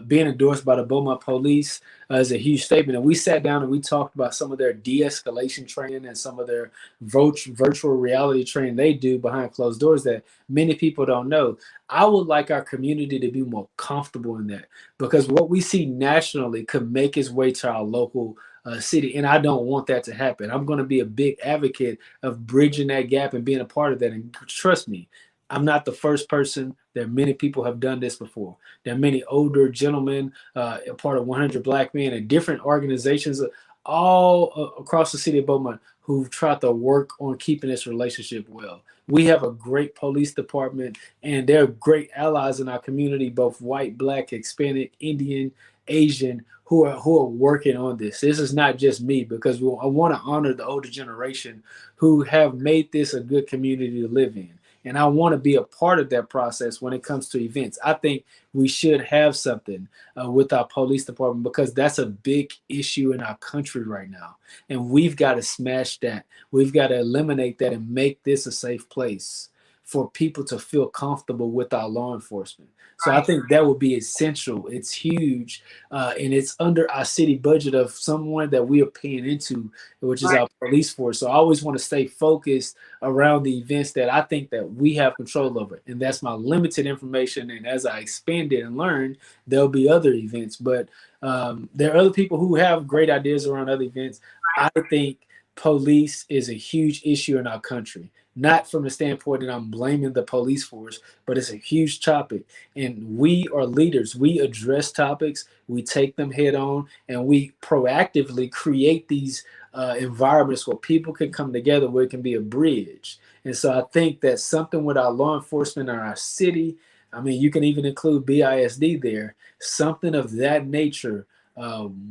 being endorsed by the Beaumont Police is a huge statement. And we sat down and we talked about some of their de-escalation training and some of their virtual reality training they do behind closed doors that many people don't know. I would like our community to be more comfortable in that, because what we see nationally could make its way to our local city. And I don't want that to happen. I'm going to be a big advocate of bridging that gap and being a part of that. And trust me, I'm not the first person. There are many people have done this before. There are many older gentlemen, a part of 100 Black Men and different organizations all across the city of Beaumont who've tried to work on keeping this relationship well. We have a great police department, and they're great allies in our community, both white, black, Hispanic, Indian, Asian, who are working on this. This is not just me, because I want to honor the older generation who have made this a good community to live in. And I want to be a part of that process when it comes to events. I think we should have something with our police department, because that's a big issue in our country right now. And we've got to smash that. We've got to eliminate that and make this a safe place for people to feel comfortable with our law enforcement. So I think that would be essential. It's huge, and it's under our city budget of someone that we are paying into, which is our police force. So I always want to stay focused around the events that I think that we have control over, and that's my limited information. And as I expand it and learn, there'll be other events. But there are other people who have great ideas around other events. I think police is a huge issue in our country. Not from the standpoint that I'm blaming the police force, but it's a huge topic. And we are leaders. We address topics, we take them head on, and we proactively create these environments where people can come together, where it can be a bridge. And so I think that something with our law enforcement in our city, I mean, you can even include BISD there, something of that nature,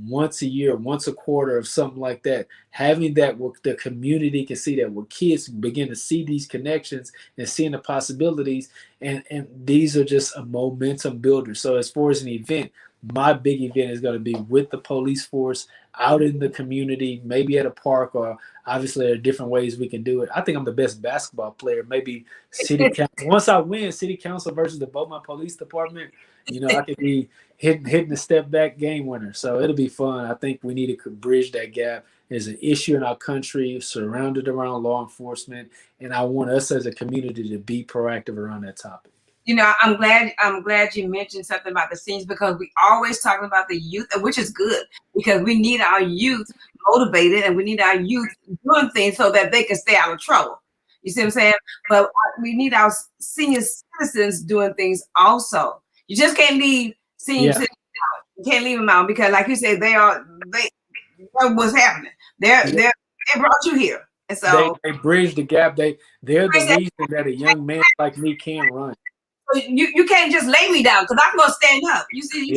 once a year, once a quarter, or something like that. Having that where the community can see that, where kids begin to see these connections and seeing the possibilities, and these are just a momentum builder. So as far as an event, my big event is going to be with the police force out in the community, maybe at a park, or obviously there are different ways we can do it. I think I'm the best basketball player. Maybe city council. Once I win city council versus the Beaumont Police Department, I could be hitting the step back game winner. So it'll be fun. I think we need to bridge that gap. There's an issue in our country surrounded around law enforcement, and I want us as a community to be proactive around that topic. I'm glad you mentioned something about the seniors, because we always talking about the youth, which is good, because we need our youth motivated, and we need our youth doing things so that they can stay out of trouble. You see what I'm saying? But we need our senior citizens doing things also. You just can't leave senior citizens out. You can't leave them out, because, like you said, they what's happening. They brought you here, and so they bridge the gap. They're the reason that a young man like me can run. You can't just lay me down, because I'm gonna stand up. You see?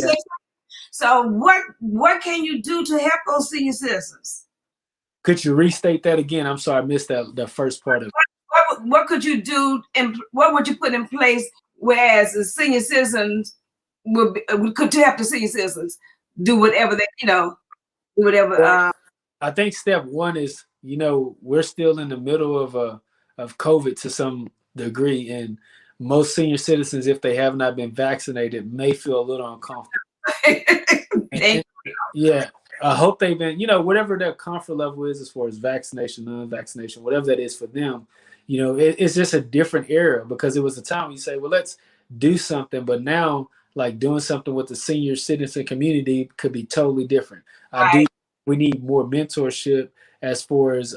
So what can you do to help those senior citizens? Could you restate that again? I'm sorry, I missed the first part of it. What could you do, and what would you put in place, whereas the senior citizens could help the senior citizens do whatever they do whatever? Well, I think step one is, we're still in the middle of COVID to some degree, and most senior citizens, if they have not been vaccinated, may feel a little uncomfortable. Yeah, I hope they've been, whatever their comfort level is as far as vaccination, non-vaccination, whatever that is for them, it's just a different era, because it was a time you say, well, let's do something, but now, like, doing something with the senior citizen community could be totally different. We need more mentorship as far as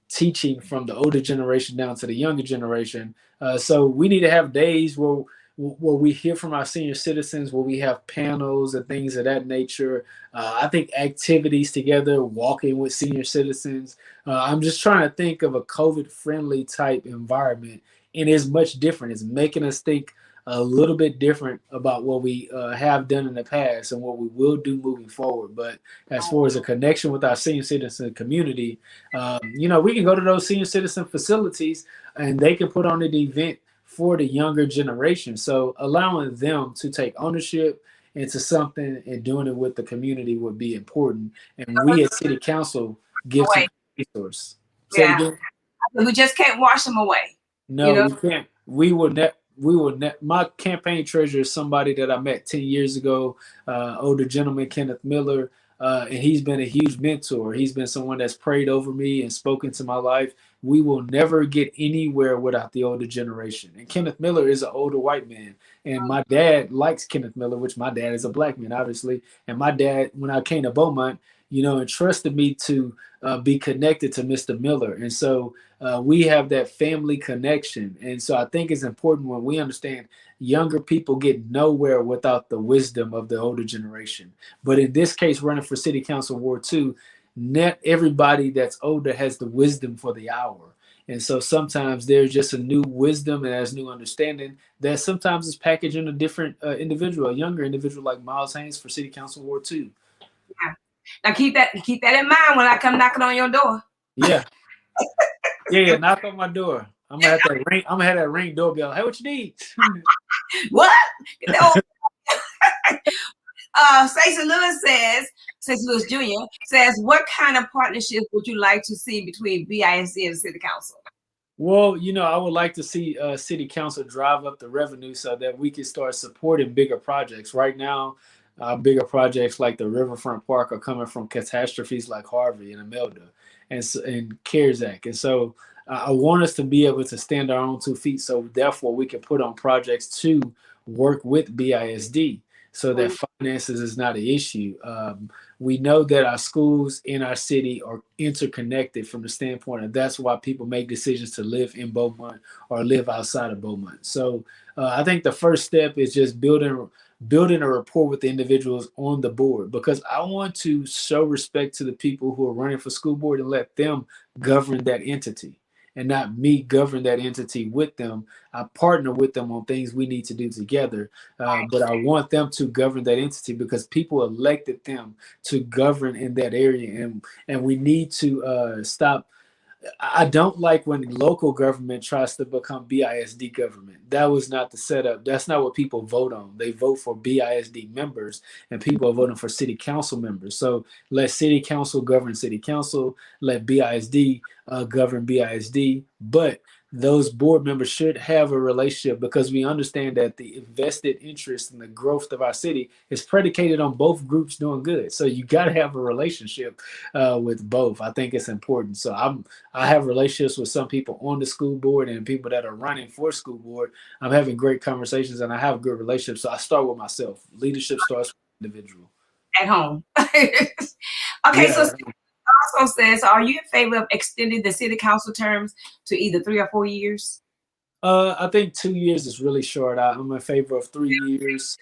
teaching from the older generation down to the younger generation. So we need to have days where we hear from our senior citizens, where we have panels and things of that nature. I think activities together, walking with senior citizens. I'm just trying to think of a COVID-friendly type environment, and it's much different. It's making us think a little bit different about what we have done in the past and what we will do moving forward. But as far as a connection with our senior citizen community, we can go to those senior citizen facilities, and they can put on an event for the younger generation. So allowing them to take ownership into something and doing it with the community would be important. And we as city council give some resource. We just can't wash them away. No, we can't. We will my campaign treasurer is somebody that I met 10 years ago, older gentleman, Kenneth Miller, and he's been a huge mentor. He's been someone that's prayed over me and spoken to my life. We will never get anywhere without the older generation. And Kenneth Miller is an older white man. And my dad likes Kenneth Miller, which my dad is a black man, obviously. And my dad, when I came to Beaumont, entrusted me to be connected to Mr. Miller. And so we have that family connection. And so I think it's important when we understand younger people get nowhere without the wisdom of the older generation. But in this case, running for City Council Ward 2, not everybody that's older has the wisdom for the hour. And so sometimes there's just a new wisdom and there's new understanding that sometimes is packaged in a different individual, a younger individual like Miles Haynes for City Council Ward 2. Yeah. Now keep that in mind when I come knocking on your door. Yeah. Yeah, knock on my door. I'm gonna have that ring doorbell. Hey, what you need? What? Stacey Lewis Jr. says, what kind of partnerships would you like to see between BISD and the City Council? Well, I would like to see City Council drive up the revenue so that we can start supporting bigger projects. Right now, bigger projects like the Riverfront Park are coming from catastrophes like Harvey and Imelda and CARES Act. And so I want us to be able to stand our own 2 feet so therefore we can put on projects to work with BISD so that finances is not an issue. We know that our schools in our city are interconnected from the standpoint of that's why people make decisions to live in Beaumont or live outside of Beaumont. So I think the first step is just building a rapport with the individuals on the board, because I want to show respect to the people who are running for school board and let them govern that entity and not me govern that entity with them. I partner with them on things we need to do together, but I want them to govern that entity because people elected them to govern in that area, and we need to stop. I don't like when local government tries to become BISD government. That was not the setup. That's not what people vote on. They vote for BISD members, and people are voting for city council members. So let city council govern city council. Let BISD govern BISD. But those board members should have a relationship because we understand that the invested interest in the growth of our city is predicated on both groups doing good. So you got to have a relationship with both. I think it's important. So I have relationships with some people on the school board and people that are running for school board. I'm having great conversations and I have good relationships. So I start with myself. Leadership starts with the individual. At home. Okay, so also says, are you in favor of extending the city council terms to either 3 or 4 years? I think 2 years is really short. I'm in favor of 3 years.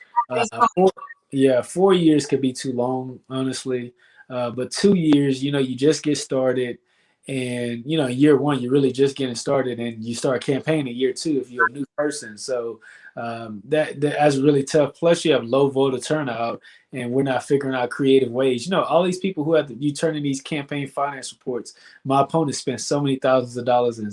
4 years could be too long, honestly. But 2 years, you just get started. And, year one, you're really just getting started and you start campaigning year two if you're a new person. So that's really tough. Plus, you have low voter turnout and we're not figuring out creative ways. All these people who you turn in these campaign finance reports, my opponent spent so many thousands of dollars and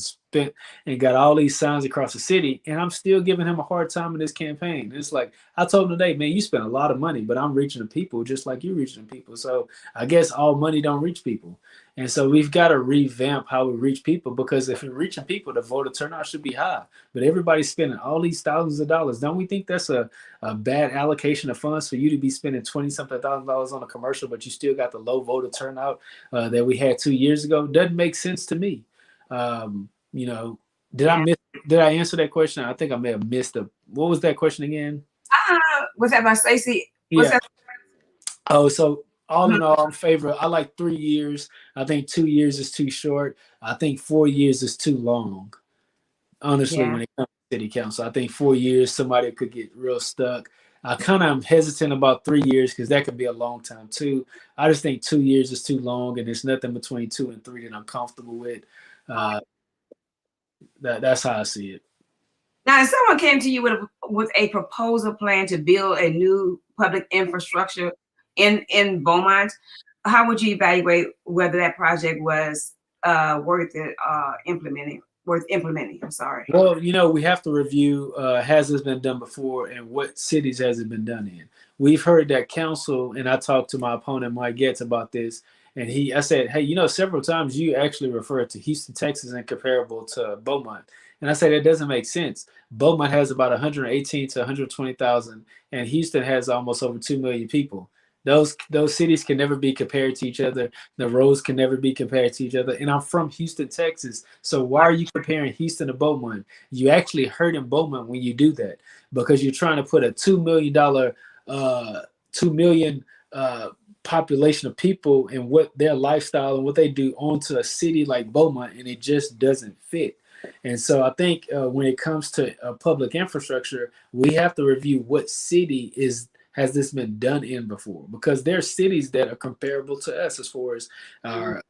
got all these signs across the city, and I'm still giving him a hard time in this campaign. It's like, I told him today, man, you spent a lot of money, but I'm reaching the people just like you're reaching the people. So I guess all money don't reach people. And so we've got to revamp how we reach people, because if we're reaching people, the voter turnout should be high. But everybody's spending all these thousands of dollars. Don't we think that's a bad allocation of funds for you to be spending $20-something thousand on a commercial, but you still got the low voter turnout that we had 2 years ago? Doesn't make sense to me. Did I answer that question? I think I may have missed what was that question again? Was that by Stacey? Yeah. So all in all, I'm favor. I like 3 years. I think 2 years is too short. I think 4 years is too long. Honestly, when it comes to city council, I think 4 years, somebody could get real stuck. I kind of am hesitant about 3 years because that could be a long time too. I just think 2 years is too long, and there's nothing between 2 and 3 that I'm comfortable with. That's how I see it. Now, if someone came to you with a proposal plan to build a new public infrastructure in Beaumont, how would you evaluate whether that project was worth implementing? I'm sorry. Well, we have to review, has this been done before and what cities has it been done in? We've heard that council, and I talked to my opponent, Mike Getz, about this. And I said, hey, several times you actually referred to Houston, Texas, and comparable to Beaumont. And I said, that doesn't make sense. Beaumont has about 118 to 120,000, and Houston has almost over 2 million people. Those cities can never be compared to each other. The roads can never be compared to each other. And I'm from Houston, Texas. So why are you comparing Houston to Beaumont? You actually hurt in Beaumont when you do that, because you're trying to put a $2 million population of people and what their lifestyle and what they do onto a city like Beaumont, and it just doesn't fit. And so I think when it comes to public infrastructure, we have to review what city is has this been done in before? Because there are cities that are comparable to us as far as our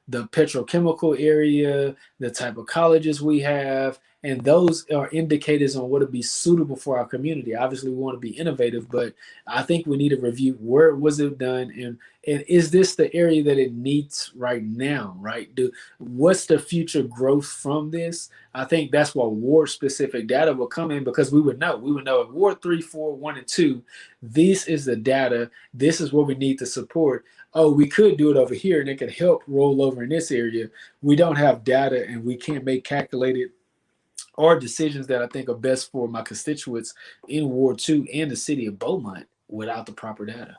the petrochemical area, the type of colleges we have, and those are indicators on what would be suitable for our community. Obviously, we want to be innovative, but I think we need to review where was it done, and is this the area that it needs right now, right? What's the future growth from this? I think that's why ward specific data will come in, because we would know. We would know at Ward 3, 4, 1, and 2, this is the data. This is what we need to support. Oh, we could do it over here and it could help roll over in this area. We don't have data and we can't make calculated or decisions that I think are best for my constituents in Ward 2 and the city of Beaumont without the proper data.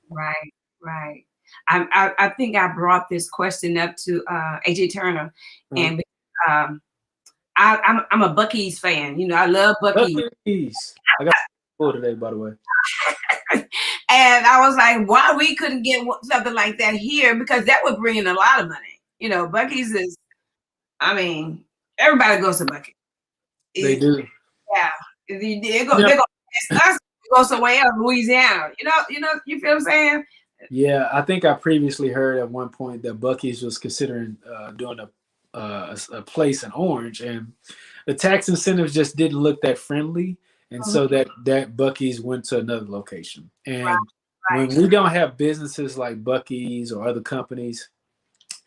Right, right. I think I brought this question up to AJ Turner, and I'm a Buc-ee's fan. You know, I love Buc-ee's. I got full today, by the way. And I was like, why we couldn't get something like that here? Because that would bring in a lot of money. You know, Buc-ee's is, I mean, everybody goes to Buc-ee's. They do. Yeah. They're going to us go somewhere else, Louisiana. You feel what I'm saying? Yeah, I think I previously heard at one point that Buc-ee's was considering doing a place in Orange, and the tax incentives just didn't look that friendly, and so that Buc-ee's went to another location. And when we don't have businesses like Buc-ee's or other companies,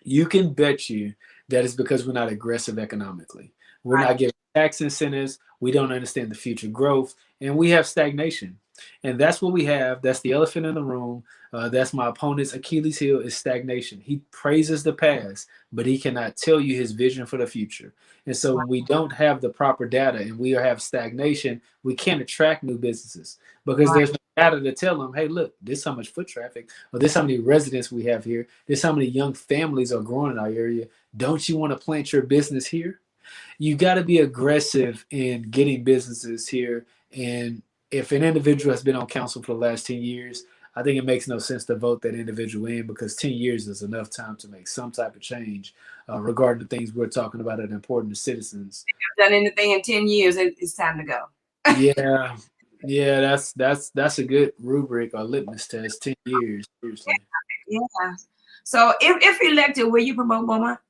you can bet you that it's because we're not aggressive economically. We're not giving tax incentives. We don't understand the future growth, and we have stagnation. And that's what we have. That's the elephant in the room. That's my opponent's Achilles heel, is stagnation. He praises the past, but he cannot tell you his vision for the future. And so when we don't have the proper data and we have stagnation, we can't attract new businesses because there's no data to tell them, hey, look, this is how much foot traffic, or this is how many residents we have here. This is how many young families are growing in our area. Don't you want to plant your business here? You got to be aggressive in getting businesses here. And if an individual has been on council for the last 10 years, I think it makes no sense to vote that individual in, because 10 years is enough time to make some type of change regarding the things we're talking about that are important to citizens. If you've done anything in 10 years, it's time to go. Yeah, that's a good rubric or litmus test. 10 years, seriously. Yeah. So if elected, will you promote Beaumont?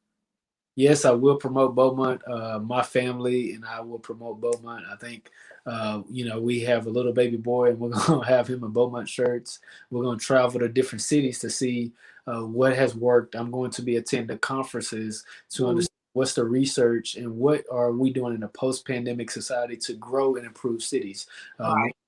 Yes, I will promote Beaumont. My family and I will promote Beaumont. I think, we have a little baby boy, and we're going to have him in Beaumont shirts. We're going to travel to different cities to see what has worked. I'm going to be attending conferences to understand what's the research and what are we doing in a post-pandemic society to grow and improve cities.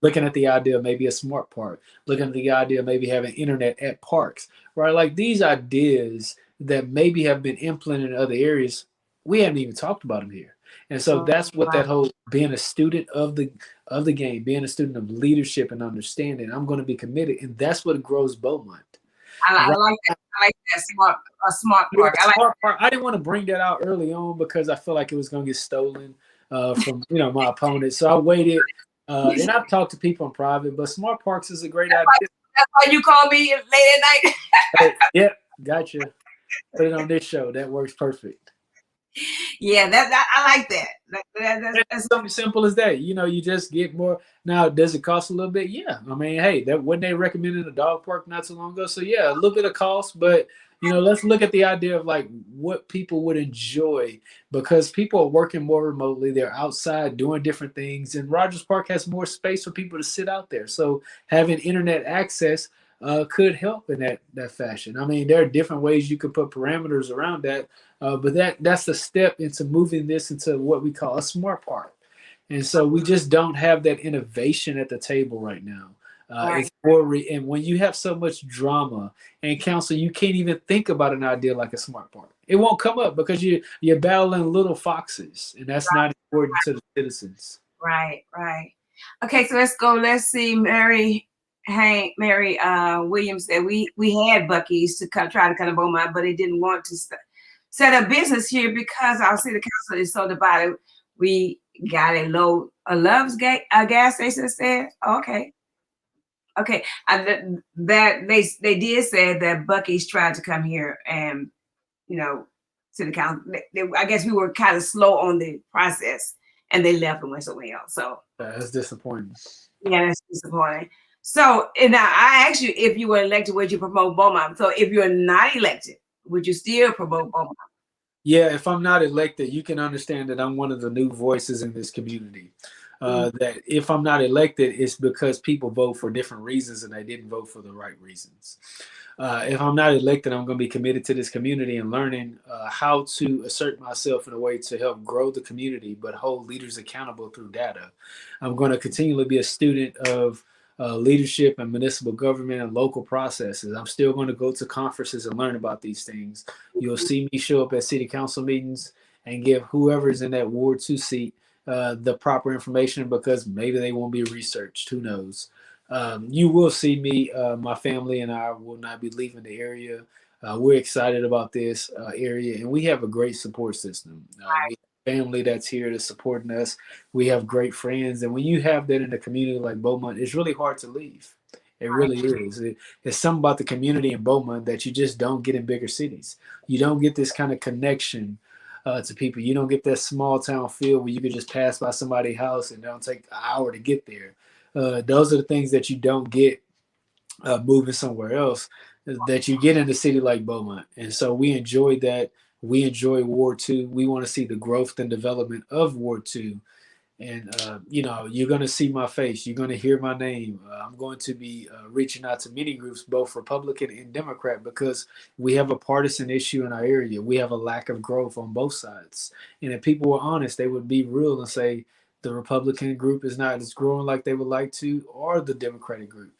Looking at the idea of maybe a smart park, looking at the idea of maybe having internet at parks, right? Like these ideas that maybe have been implemented in other areas, we haven't even talked about them here. And so that's what that whole being a student of the game, being a student of leadership and understanding, I'm going to be committed, and that's what grows Beaumont. I like that. I like that smart park. I didn't want to bring that out early on because I feel like it was going to get stolen from my opponent. So I waited, and I've talked to people in private, but smart parks is a great idea. That's why you call me late at night. Yeah, gotcha. Put it on this show. That works perfect. Yeah, I like that. That's something simple as that. You just get more. Now, does it cost a little bit? Yeah. I mean, hey, that wasn't they recommended a dog park not so long ago? So yeah, a little bit of cost, but let's look at the idea of like what people would enjoy, because people are working more remotely. They're outside doing different things, and Rogers Park has more space for people to sit out there. So having internet access could help in that fashion. I mean, there are different ways you could put parameters around that, but that's the step into moving this into what we call a smart park. And so we just don't have that innovation at the table right now. It's more and when you have so much drama and council, you can't even think about an idea like a smart park. It won't come up because you're battling little foxes, and that's not important to the citizens. Right. Okay, so let's go. Let's see, Mary Williams said we had Buc-ee's to try to come to Beaumont, but it didn't want to set up business here because our city council is so divided. We got a Love's gas station. Said okay. That they did say that Buc-ee's tried to come here, and city council. I guess we were kind of slow on the process, and they left and went somewhere else. So that's disappointing. Yeah, that's disappointing. So, and now I asked you if you were elected, would you promote Beaumont? So, if you're not elected, would you still promote Beaumont? Yeah, if I'm not elected, you can understand that I'm one of the new voices in this community. Mm. That if I'm not elected, it's because people vote for different reasons and they didn't vote for the right reasons. If I'm not elected, I'm going to be committed to this community and learning how to assert myself in a way to help grow the community, but hold leaders accountable through data. I'm going to continually be a student of leadership and municipal government and local processes. I'm still going to go to conferences and learn about these things. You'll see me show up at city council meetings and give whoever's in that Ward 2 seat the proper information because maybe they won't be researched. Who knows? You will see me, my family and I will not be leaving the area. We're excited about this area, and we have a great support system. We have family that's here to supporting us. We have great friends, and when you have that in a community like Beaumont, it's really hard to leave. It really is. It's something about the community in Beaumont that you just don't get in bigger cities. You don't get this kind of connection to people. You don't get that small town feel where you could just pass by somebody's house and it don't take an hour to get there. Those are the things that you don't get moving somewhere else that you get in a city like Beaumont. And so we enjoyed that. We enjoy Ward 2. We want to see the growth and development of Ward 2. And you're going to see my face, you're going to hear my name. I'm going to be reaching out to many groups, both Republican and Democrat, because we have a partisan issue in our area. We have a lack of growth on both sides, and if people were honest, they would be real and say the Republican group is not as growing like they would like to, or the Democratic group,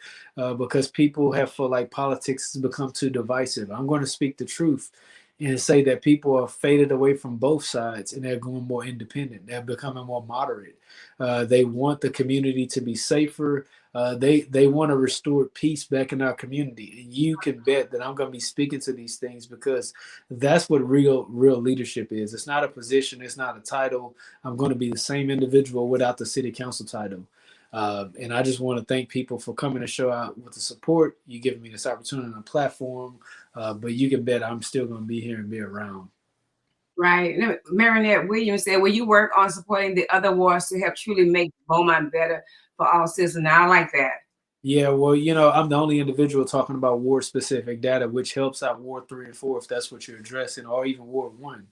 because people have felt like politics has become too divisive. I'm going to speak the truth and say that people are faded away from both sides and they're going more independent. They're becoming more moderate. They want the community to be safer. They want to restore peace back in our community. And you can bet that I'm going to be speaking to these things because that's what real leadership is. It's not a position. It's not a title. I'm going to be the same individual without the city council title. And I just want to thank people for coming to show out with the support. You giving me this opportunity and a platform. But you can bet I'm still going to be here and be around. Right. Now, Marinette Williams said, will you work on supporting the other wards to help truly make Beaumont better for all citizens? Now, I like that. Yeah, well, I'm the only individual talking about ward specific data, which helps out Ward 3 and 4 if that's what you're addressing, or even Ward 1.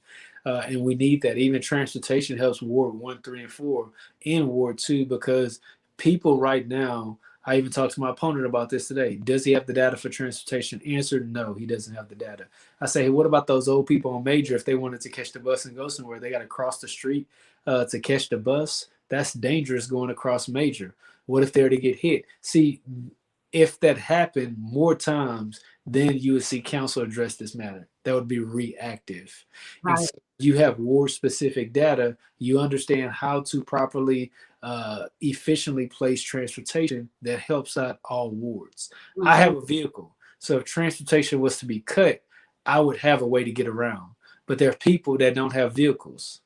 And we need that. Even transportation helps Ward 1, 3, and 4 in Ward 2 because people right now, I even talked to my opponent about this today. Does he have the data for transportation? Answer no, he doesn't have the data. I say, hey, what about those old people on Major if they wanted to catch the bus and go somewhere? They got to cross the street to catch the bus. That's dangerous going across Major. What if they're to get hit? See, if that happened more times, then you would see council address this matter. That would be reactive. And Right. so you have war specific data, you understand how to properly, efficiently place transportation that helps out all wards. I Mhm. have a vehicle. So if transportation was to be cut, I would have a way to get around. But there are people that don't have vehicles.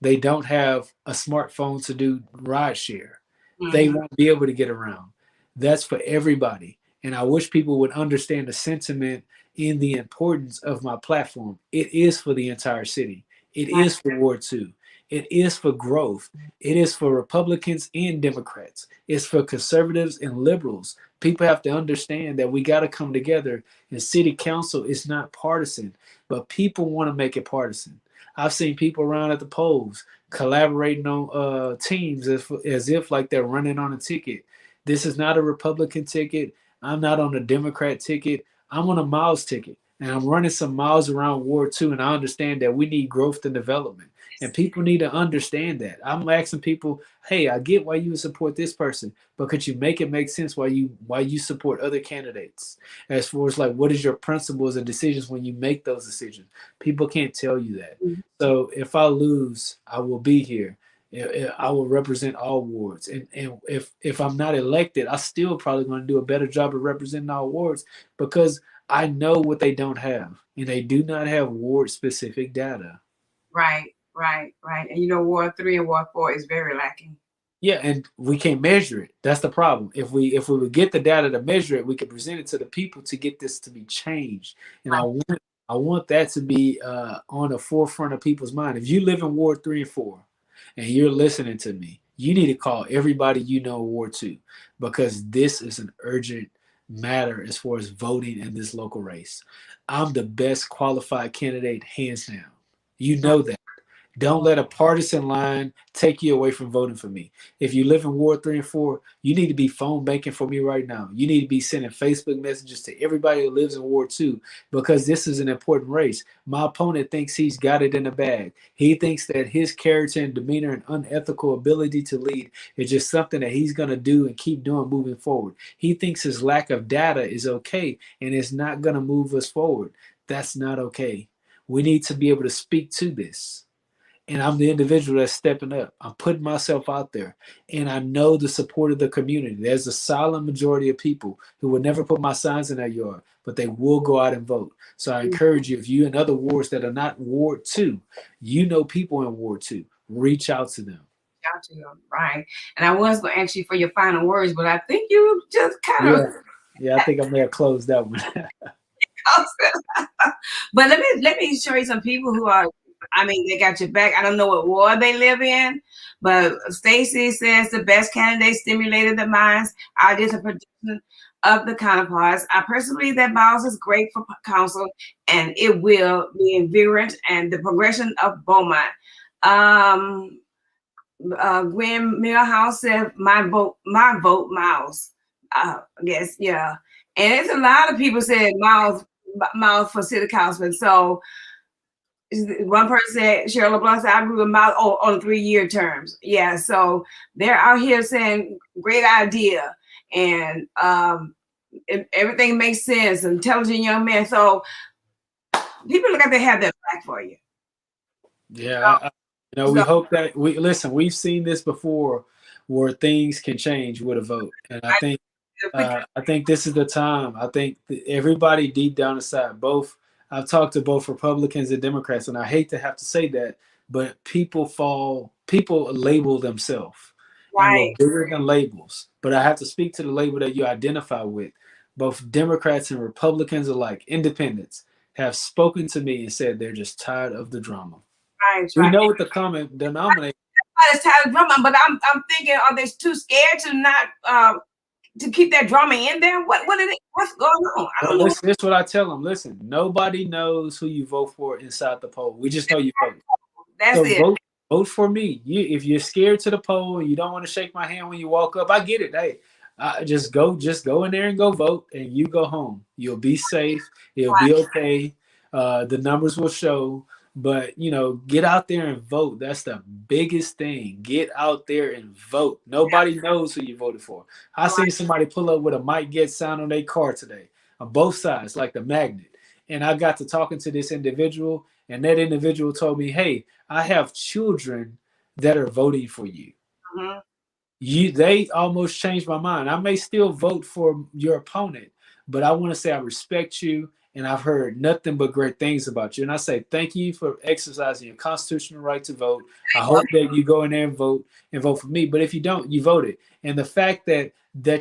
They don't have a smartphone to do ride share. They Mhm. won't be able to get around. That's for everybody. And I wish people would understand the sentiment in the importance of my platform. It is for the entire city. It Right. is for Ward 2. It is for growth. It is for Republicans and Democrats. It's for conservatives and liberals. People have to understand that we got to come together. And city council is not partisan, but people want to make it partisan. I've seen people around at the polls collaborating on teams as if like they're running on a ticket. This is not a Republican ticket. I'm not on a Democrat ticket. I'm on a miles ticket. And I'm running some miles around Ward 2. And I understand that we need growth and development. And people need to understand that. I'm asking people, hey, I get why you would support this person, but could you make it make sense why you support other candidates? As far as like what is your principles and decisions when you make those decisions? People can't tell you that. Mhm. So if I lose, I will be here. I will represent all wards. And if I'm not elected, I still probably going to do a better job of representing all wards because I know what they don't have. And they do not have ward specific data. Right. Right. Right. And you know, Ward 3 and Ward 4 is very lacking. Yeah, and we can't measure it. That's the problem. If we would get the data to measure it, we could present it to the people to get this to be changed. And I want that to be on the forefront of people's mind. If you live in Ward 3 and 4 and you're listening to me, you need to call everybody you know in Ward 2, because this is an urgent matter as far as voting in this local race. I'm the best qualified candidate, hands down. You know that. Don't let a partisan line take you away from voting for me. If you live in Ward 3 and 4, you need to be phone banking for me right now. You need to be sending Facebook messages to everybody who lives in Ward 2, because this is an important race. My opponent thinks he's got it in the bag. He thinks that his character and demeanor and unethical ability to lead is just something that he's going to do and keep doing moving forward. He thinks his lack of data is okay and it's not going to move us forward. That's not okay. We need to be able to speak to this, and I'm the individual that's stepping up. I'm putting myself out there, and I know the support of the community. There's a silent majority of people who will never put my signs in their yard, but they will go out and vote. So I encourage you, if you in other wards that are not Ward 2, you know people in Ward 2, reach out to them. Out to them, right? And I was going to ask you for your final words, but I think you just kind of. Yeah, I think I may have closed that one. But let me show you some people who are. I mean, they got your back. I don't know what ward they live in, but Stacy says the best candidate stimulated the minds, ideas, and production of the counterparts. I personally believe that Miles is great for council, and it will be invigorant and the progression of Beaumont. Gwen Millhouse said, my vote, Miles. I guess, yeah. And it's a lot of people said Miles for city councilman. So one person said, Cheryl LeBlanc said, I agree with Miles on 3-year terms. Yeah, so they're out here saying, great idea. And everything makes sense. Intelligent young man. So people look like they have their back for you. Yeah, we hope that we've seen this before where things can change with a vote. And I think this is the time. I think everybody deep down inside, I've talked to both Republicans and Democrats, and I hate to have to say that, but people label themselves. Right. And we're bigger than labels. But I have to speak to the label that you identify with. Both Democrats and Republicans alike, independents, have spoken to me and said they're just tired of the drama. Right. We know what the common denominator. Everybody's tired of drama, but I'm thinking, are they too scared to not to keep that drama in there? What's going on? I don't know. This is what I tell them. Listen, nobody knows who you vote for inside the poll. We just know you vote. That's it. Vote for me. If you're scared to the poll and you don't want to shake my hand when you walk up, I get it. Hey, just go in there and go vote, and you go home. You'll be safe. It'll be okay. The numbers will show. But, get out there and vote. That's the biggest thing. Get out there and vote. Nobody knows who you voted for. I seen somebody pull up with a Mike Get sign on their car today on both sides, like the magnet. And I got to talking to this individual, and that individual told me, hey, I have children that are voting for you. Mm-hmm. They almost changed my mind. I may still vote for your opponent, but I want to say I respect you. And I've heard nothing but great things about you. And I say thank you for exercising your constitutional right to vote. I hope that you go in there and vote for me. But if you don't, you voted. And the fact that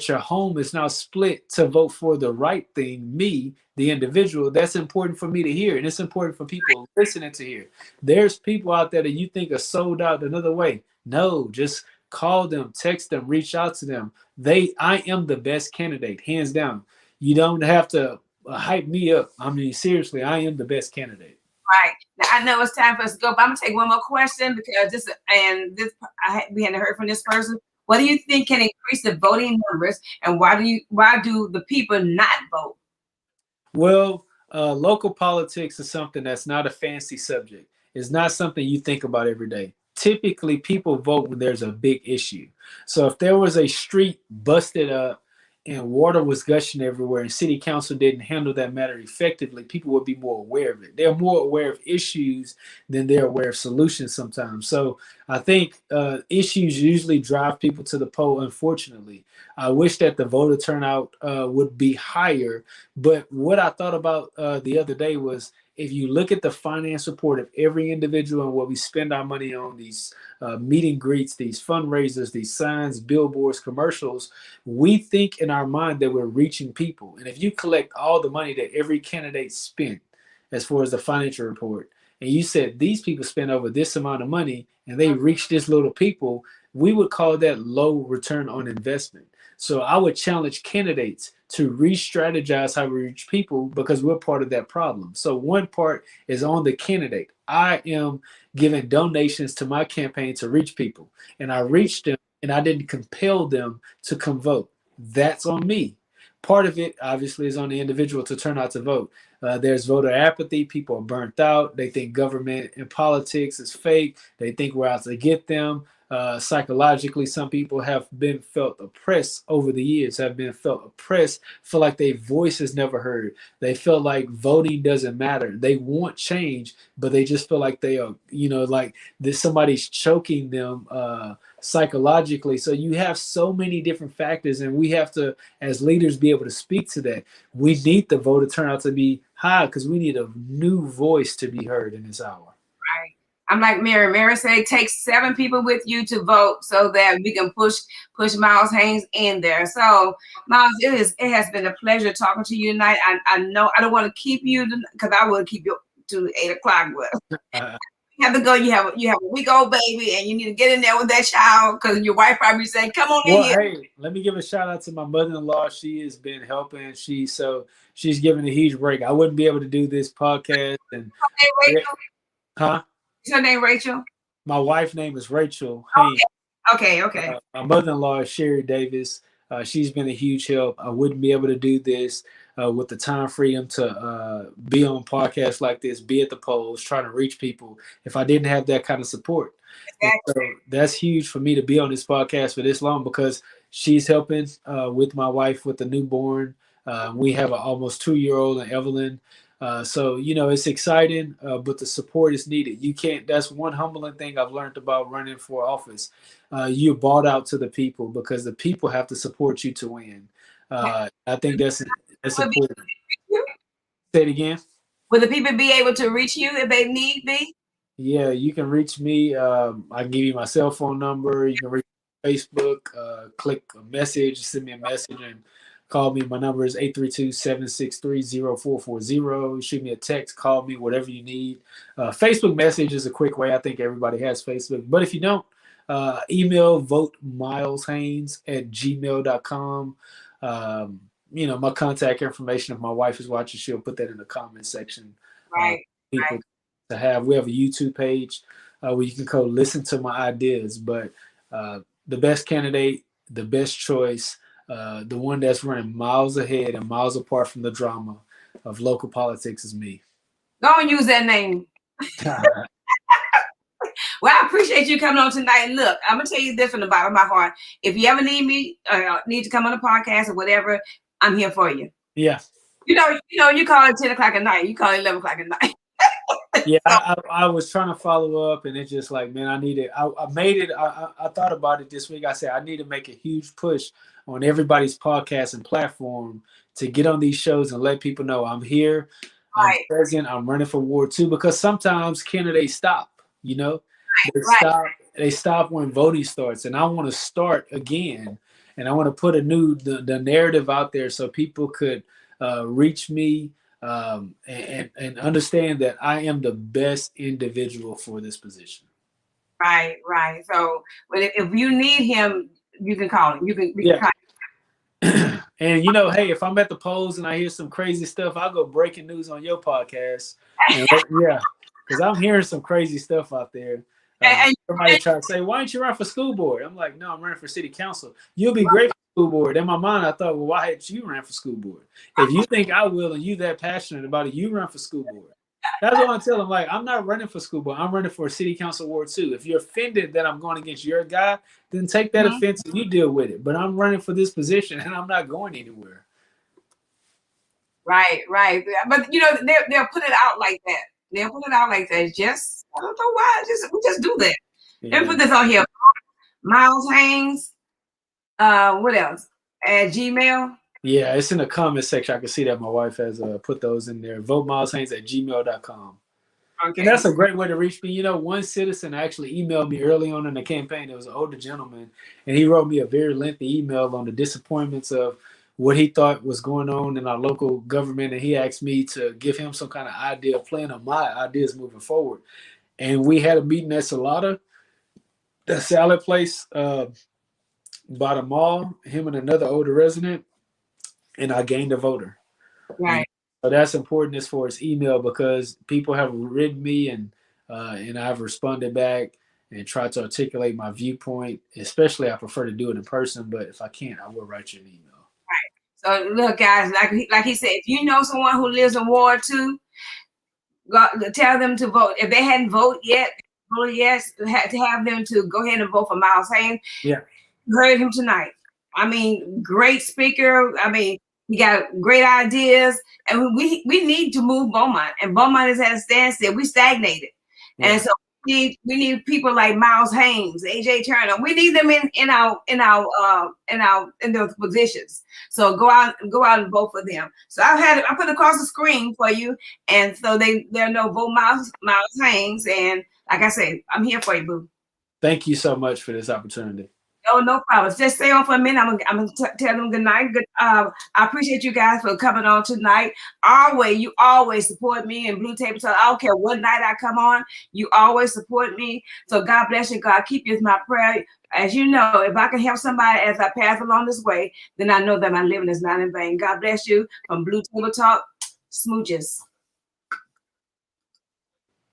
your home is now split to vote for the right thing, me, the individual, that's important for me to hear. And it's important for people listening to hear. There's people out there that you think are sold out another way. No, just call them, text them, reach out to them. I am the best candidate, hands down. You don't have to hype me up. I mean, seriously, I am the best candidate. Right. Now, I know it's time for us to go, but I'm going to take one more question because we hadn't heard from this person. What do you think can increase the voting numbers, and why do the people not vote? Well, local politics is something that's not a fancy subject. It's not something you think about every day. Typically, people vote when there's a big issue. So if there was a street busted up and water was gushing everywhere and city council didn't handle that matter effectively, people would be more aware of it. They're more aware of issues than they're aware of solutions sometimes. So I think issues usually drive people to the poll, unfortunately. I wish that the voter turnout would be higher. But what I thought about the other day was, if you look at the finance report of every individual and what we spend our money on, these meet and greets, these fundraisers, these signs, billboards, commercials, we think in our mind that we're reaching people. And if you collect all the money that every candidate spent as far as the financial report, and you said these people spent over this amount of money and they reach this little people, we would call that low return on investment. So I would challenge candidates to re-strategize how we reach people because we're part of that problem. So one part is on the candidate. I am giving donations to my campaign to reach people, and I reached them, and I didn't compel them to come vote. That's on me. Part of it, obviously, is on the individual to turn out to vote. There's voter apathy. People are burnt out. They think government and politics is fake. They think we're out to get them. Psychologically, some people have been felt oppressed over the years, have been felt oppressed, feel like their voice is never heard. They feel like voting doesn't matter. They want change, but they just feel like they are, like that somebody's choking them psychologically. So you have so many different factors, and we have to, as leaders, be able to speak to that. We need the voter turnout to be high because we need a new voice to be heard in this hour. Right. I'm like Mary. Mary said, take 7 people with you to vote so that we can push Miles Haynes in there. So, Miles, it has been a pleasure talking to you tonight. I know I don't want to keep you because I will keep you to 8 o'clock. You have to go. You have a week old baby, and you need to get in there with that child because your wife probably saying, "Come on in here." Hey, let me give a shout out to my mother-in-law. She has been helping. She's giving a huge break. I wouldn't be able to do this podcast. And Hey, Rachel. Huh? Is her name Rachel? My wife's name is Rachel Haynes. Okay. My mother-in-law is Sherry Davis. She's been a huge help. I wouldn't be able to do this with the time freedom to be on podcasts like this, be at the polls, trying to reach people if I didn't have that kind of support. So that's huge for me to be on this podcast for this long because she's helping with my wife with the newborn. We have an almost 2-year-old and Evelyn. So, it's exciting, but the support is needed. You can't, that's one humbling thing I've learned about running for office. You're bought out to the people because the people have to support you to win. I think that's important. Say it again. Will the people be able to reach you if they need be? Yeah, you can reach me. I can give you my cell phone number. You can reach me on Facebook, click a message, send me a message, and call me. My number is 832-763-0440. Shoot me a text, call me, whatever you need. Facebook message is a quick way. I think everybody has Facebook. But if you don't, email votemileshaynes@gmail.com. My contact information, if my wife is watching, she'll put that in the comment section. Right. People to have. We have a YouTube page where you can go listen to my ideas. But the best candidate, the best choice, the one that's running miles ahead and miles apart from the drama of local politics is me. Don't use that name. Well, I appreciate you coming on tonight. Look, I'm gonna tell you this from the bottom of my heart. If you ever need me, need to come on a podcast or whatever, I'm here for you. Yeah. You call it 10 o'clock at night. You call it 11 o'clock at night. Yeah, I was trying to follow up, and it's just like, man, I need it. I made it. I thought about it this week. I said I need to make a huge push on everybody's podcast and platform to get on these shows and let people know I'm here. I'm present. I'm running for Ward 2 because sometimes candidates stop. They stop when voting starts, and I want to start again, and I want to put the narrative out there so people could reach me. And understand that I am the best individual for this position. Right. So, if you need him, you can call him. You can call him. And hey, if I'm at the polls and I hear some crazy stuff, I'll go breaking news on your podcast. Because I'm hearing some crazy stuff out there. Somebody try to say, "Why don't you run for school board?" I'm like, "No, I'm running for city council." You'll be great for school board. In my mind, I thought, well, why hadn't you ran for school board? If you think I will and you that passionate about it, you run for school board. That's what I tell them. Like, I'm not running for school board. I'm running for city council Ward 2. If you're offended that I'm going against your guy, then take that offense and you deal with it. But I'm running for this position and I'm not going anywhere. Right. But they'll put it out like that. They'll put it out like that. Just, I don't know why. We just do that. Yeah. Let me put this on here. Miles Haynes. What else? At Gmail. Yeah, it's in the comment section. I can see that my wife has put those in there. VoteMilesHaynes@gmail.com. Okay. And that's a great way to reach me. One citizen actually emailed me early on in the campaign. It was an older gentleman, and he wrote me a very lengthy email on the disappointments of what he thought was going on in our local government, and he asked me to give him some kind of idea, plan on my ideas moving forward. And we had a meeting at Salada, the salad place by the mall, him and another older resident, and I gained a voter. And Right. so that's important as far as email because people have written me and I've responded back and tried to articulate my viewpoint. Especially, I prefer to do it in person, but if I can't, I will write you an email. So look, guys, like he said, if you know someone who lives in Ward 2, go, tell them to vote. If they hadn't voted yet, voted yes, to have them to go ahead and vote for Miles Haynes. Yeah. You heard him tonight. I mean, great speaker. I mean, he got great ideas, and we need to move Beaumont. And Beaumont is at a standstill. We stagnated, Yeah. and so we need people like Miles Haynes, AJ Turner. We need them in those positions. So go out and vote for them. So I put across the screen for you, and so they'll know vote Miles Haynes. And like I said, I'm here for you, boo. Thank you so much for this opportunity. Oh, no problem. Just stay on for a minute. I'm gonna tell them good night. I appreciate you guys for coming on tonight. You always support me and Blue Table Talk. I don't care what night I come on. You always support me. So God bless you. God keep you is my prayer. As you know, if I can help somebody as I pass along this way, then I know that my living is not in vain. God bless you from Blue Table Talk. Smooches.